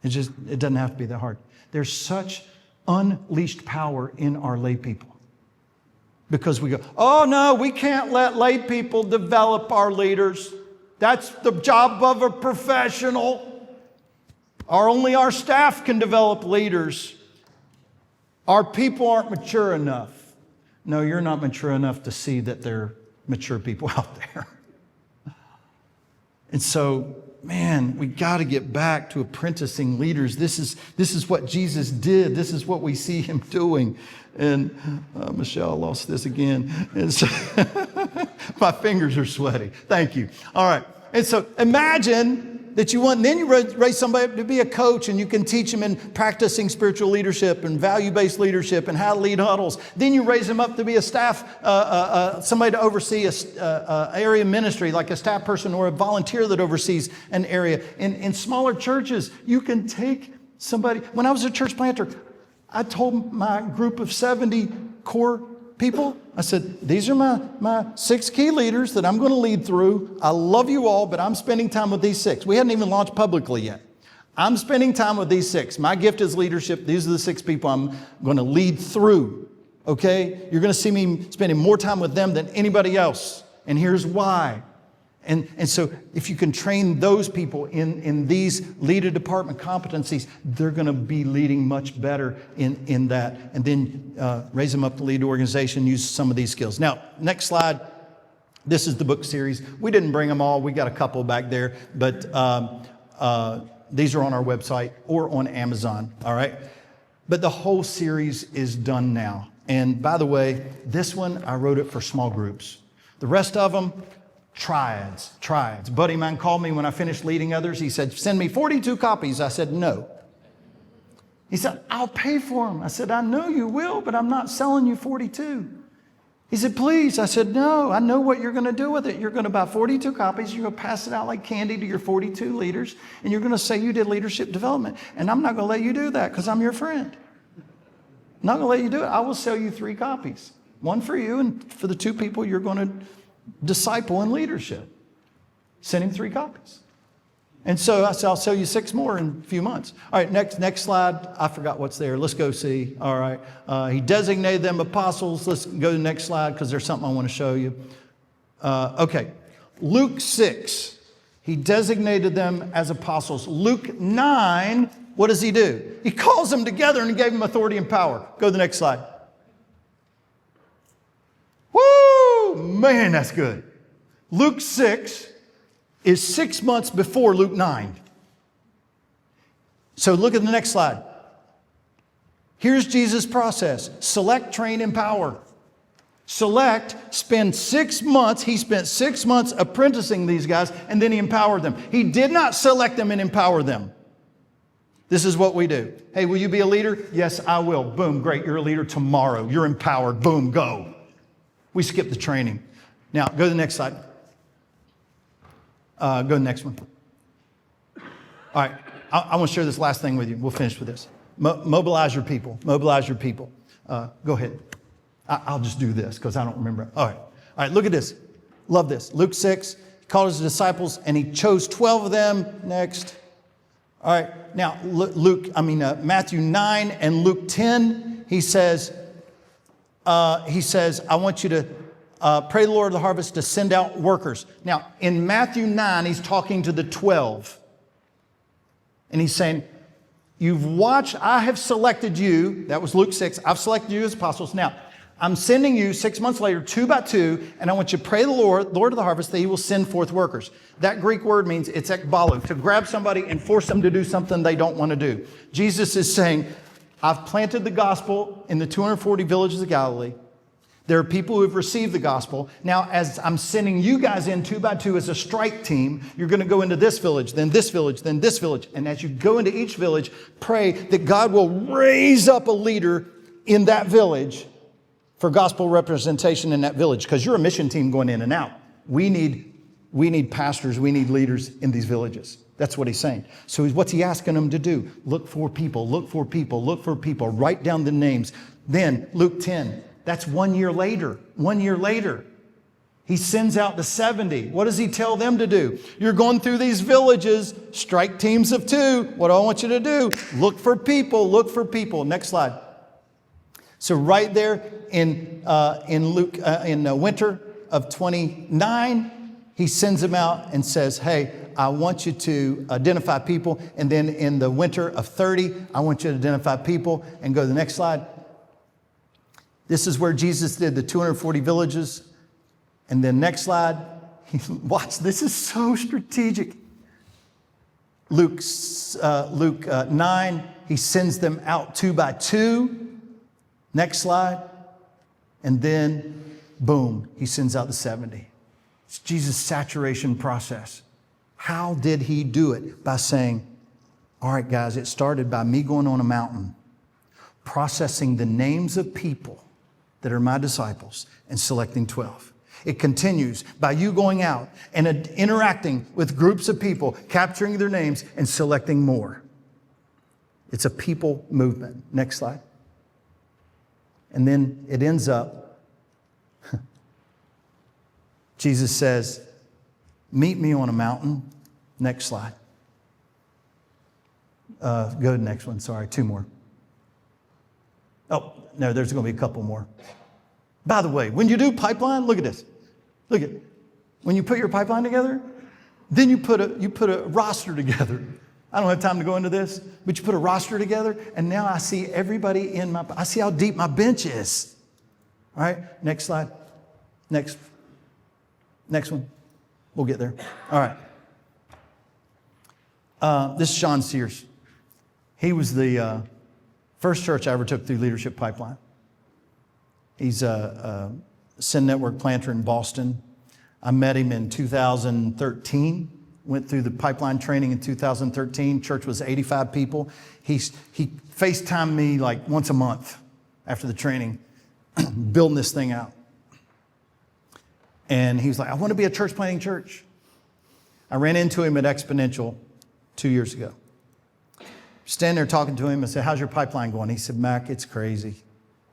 Speaker 1: It doesn't have to be that hard. There's such unleashed power in our lay people. Because we go, oh no, we can't let lay people develop our leaders. That's the job of a professional. Only our staff can develop leaders. Our people aren't mature enough. No, you're not mature enough to see that there are mature people out there. And so, man, we got to get back to apprenticing leaders. This is what Jesus did. This is what we see Him doing. And Michelle, I lost this again. And so my fingers are sweaty. Thank you. All right. And so imagine that then you raise somebody to be a coach, and you can teach them in practicing spiritual leadership and value-based leadership and how to lead huddles. Then you raise them up to be a staff, somebody to oversee a area ministry, like a staff person or a volunteer that oversees an area. In smaller churches, you can take somebody. When I was a church planter, I told my group of 70 core people, I said, these are my 6 key leaders that I'm going to lead through. I love you all, but I'm spending time with these 6. We hadn't even launched publicly yet. I'm spending time with these 6. My gift is leadership. These are the 6 people I'm going to lead through. Okay? You're going to see me spending more time with them than anybody else. And here's why. And so if you can train those people in these leader department competencies, they're going to be leading much better in that. And then raise them up to lead the organization, use some of these skills. Now, next slide. This is the book series. We didn't bring them all. We got a couple back there, but these are on our website or on Amazon, all right? But the whole series is done now. And by the way, this one, I wrote it for small groups. The rest of them, triads. A buddy of mine called me when I finished leading others. He said, send me 42 copies. I said, no. He said, I'll pay for them. I said, I know you will, but I'm not selling you 42. He said, please. I said, no, I know what you're going to do with it. You're going to buy 42 copies. You're going to pass it out like candy to your 42 leaders. And you're going to say you did leadership development. And I'm not going to let you do that because I'm your friend. I'm not going to let you do it. I will sell you 3 copies. One for you and for the 2 people you're going to disciple in leadership. Send him 3 copies. And so I said, I'll sell you 6 more in a few months. All right, next slide. I forgot what's there. Let's go see. All right. He designated them apostles. Let's go to the next slide because there's something I want to show you. Okay. Luke 6. He designated them as apostles. Luke 9. What does he do? He calls them together and gave them authority and power. Go to the next slide. Woo! Man, that's good. Luke 6 is 6 months before Luke 9. So look at the next slide. Here's Jesus' process. Select, train, empower. Select, spend 6 months. He spent 6 months apprenticing these guys, and then he empowered them. He did not select them and empower them. This is what we do. Hey, will you be a leader? Yes, I will. Boom, great. You're a leader tomorrow. You're empowered. Boom, go. We skip the training. Now, go to the next slide. Go to the next one. All right. I want to share this last thing with you. We'll finish with this. Mobilize your people. Mobilize your people. Go ahead. I'll just do this because I don't remember. All right. All right. Look at this. Love this. Luke 6. He called his disciples and he chose 12 of them. Next. All right. Now, Matthew 9 and Luke 10, he says, I want you to pray the Lord of the harvest to send out workers. Now, in Matthew 9, he's talking to the 12. And he's saying, you've watched, I have selected you. That was Luke 6. I've selected you as apostles. Now, I'm sending you 6 months later, 2 by 2, and I want you to pray the Lord of the harvest, that he will send forth workers. That Greek word means it's ekbalo, to grab somebody and force them to do something they don't want to do. Jesus is saying, I've planted the gospel in the 240 villages of Galilee. There are people who have received the gospel. Now, as I'm sending you guys in 2 by 2 as a strike team, you're going to go into this village, then this village, then this village. And as you go into each village, pray that God will raise up a leader in that village for gospel representation in that village, because you're a mission team going in and out. We need pastors, we need leaders in these villages. That's what he's saying. So what's he asking them to do? Look for people, look for people, look for people. Write down the names. Then Luke 10, that's 1 year later. 1 year later, he sends out the 70. What does he tell them to do? You're going through these villages, strike teams of 2. What do I want you to do? Look for people, look for people. Next slide. So right there in Luke, in the winter of 29, he sends them out and says, hey, I want you to identify people. And then in the winter of 30, I want you to identify people. And go to the next slide. This is where Jesus did the 240 villages. And then next slide. Watch, this is so strategic. Luke 9, he sends them out 2 by 2. Next slide. And then, boom, he sends out the 70. It's Jesus' saturation process. How did he do it? By saying, all right, guys, it started by me going on a mountain, processing the names of people that are my disciples and selecting 12. It continues by you going out and interacting with groups of people, capturing their names and selecting more. It's a people movement. Next slide. And then it ends up, Jesus says, meet me on a mountain. Next slide. Go to the next one. Sorry, 2 more. Oh, no, there's going to be a couple more. By the way, when you do pipeline, look at this. Look at it. When you put your pipeline together, then you put a roster together. I don't have time to go into this, but you put a roster together, and now I see everybody I see how deep my bench is. All right, next slide. Next. Next one. We'll get there. All right. This is Sean Sears. He was the first church I ever took through Leadership Pipeline. He's a Send Network planter in Boston. I met him in 2013. Went through the pipeline training in 2013. Church was 85 people. He FaceTimed me like once a month after the training, building this thing out. And he was like, I want to be a church planting church. I ran into him at Exponential 2 years ago. Standing there talking to him, I said, how's your pipeline going? He said, Mac, it's crazy.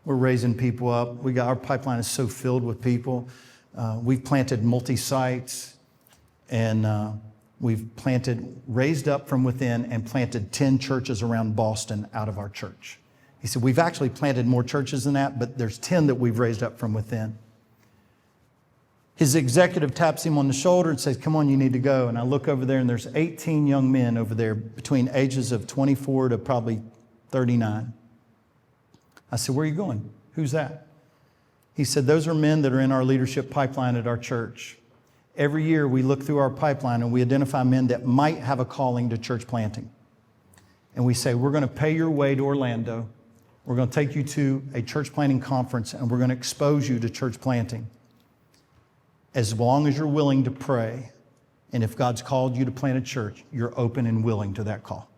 Speaker 1: We're raising people up. Our pipeline is so filled with people. We've planted multi-sites, and we've raised up from within and planted 10 churches around Boston out of our church. He said, we've actually planted more churches than that, but there's 10 that we've raised up from within. His executive taps him on the shoulder and says, come on, you need to go. And I look over there, and there's 18 young men over there between ages of 24 to probably 39. I said, where are you going? Who's that? He said, those are men that are in our leadership pipeline at our church. Every year we look through our pipeline and we identify men that might have a calling to church planting. And we say, we're going to pay your way to Orlando. We're going to take you to a church planting conference, and we're going to expose you to church planting. As long as you're willing to pray, and if God's called you to plant a church, you're open and willing to that call.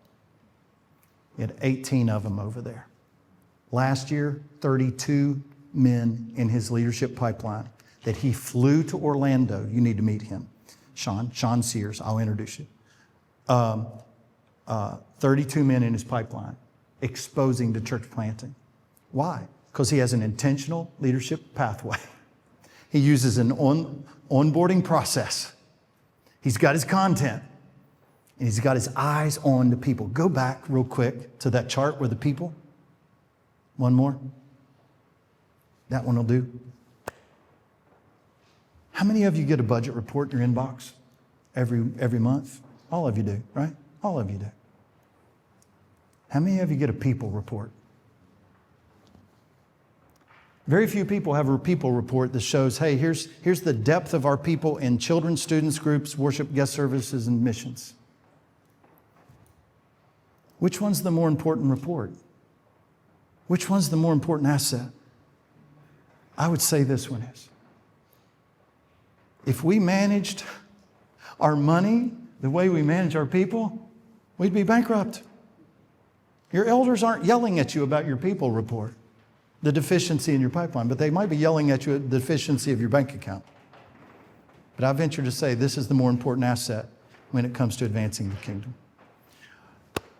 Speaker 1: He had 18 of them over there. Last year, 32 men in his leadership pipeline that he flew to Orlando. You need to meet him. Sean Sears, I'll introduce you. 32 men in his pipeline exposing to church planting. Why? Because he has an intentional leadership pathway. He uses an onboarding process. He's got his content, and he's got his eyes on the people. Go back real quick to that chart where the people. One more. That one will do. How many of you get a budget report in your inbox every month? All of you do, right? All of you do. How many of you get a people report? Very few people have a people report that shows, hey, here's the depth of our people in children, students, groups, worship, guest services, and missions. Which one's the more important report? Which one's the more important asset? I would say this one is. If we managed our money the way we manage our people, we'd be bankrupt. Your elders aren't yelling at you about your people report, the deficiency in your pipeline, but they might be yelling at you at the deficiency of your bank account. But I venture to say this is the more important asset when it comes to advancing the kingdom.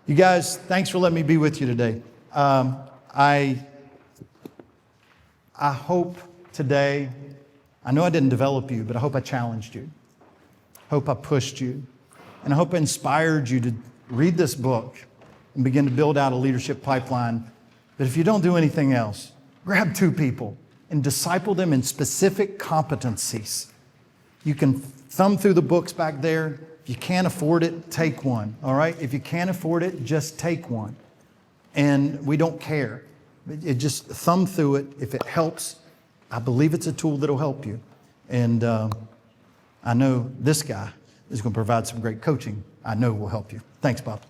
Speaker 1: You guys, thanks for letting me be with you today. I hope today, I know I didn't develop you, but I hope I challenged you. I hope I pushed you. And I hope I inspired you to read this book and begin to build out a leadership pipeline. But if you don't do anything else, grab 2 people and disciple them in specific competencies. You can thumb through the books back there. If you can't afford it, take one, all right? If you can't afford it, just take one. And we don't care. It just thumb through it. If it helps, I believe it's a tool that'll help you. And I know this guy is going to provide some great coaching. I know will help you. Thanks, Bob.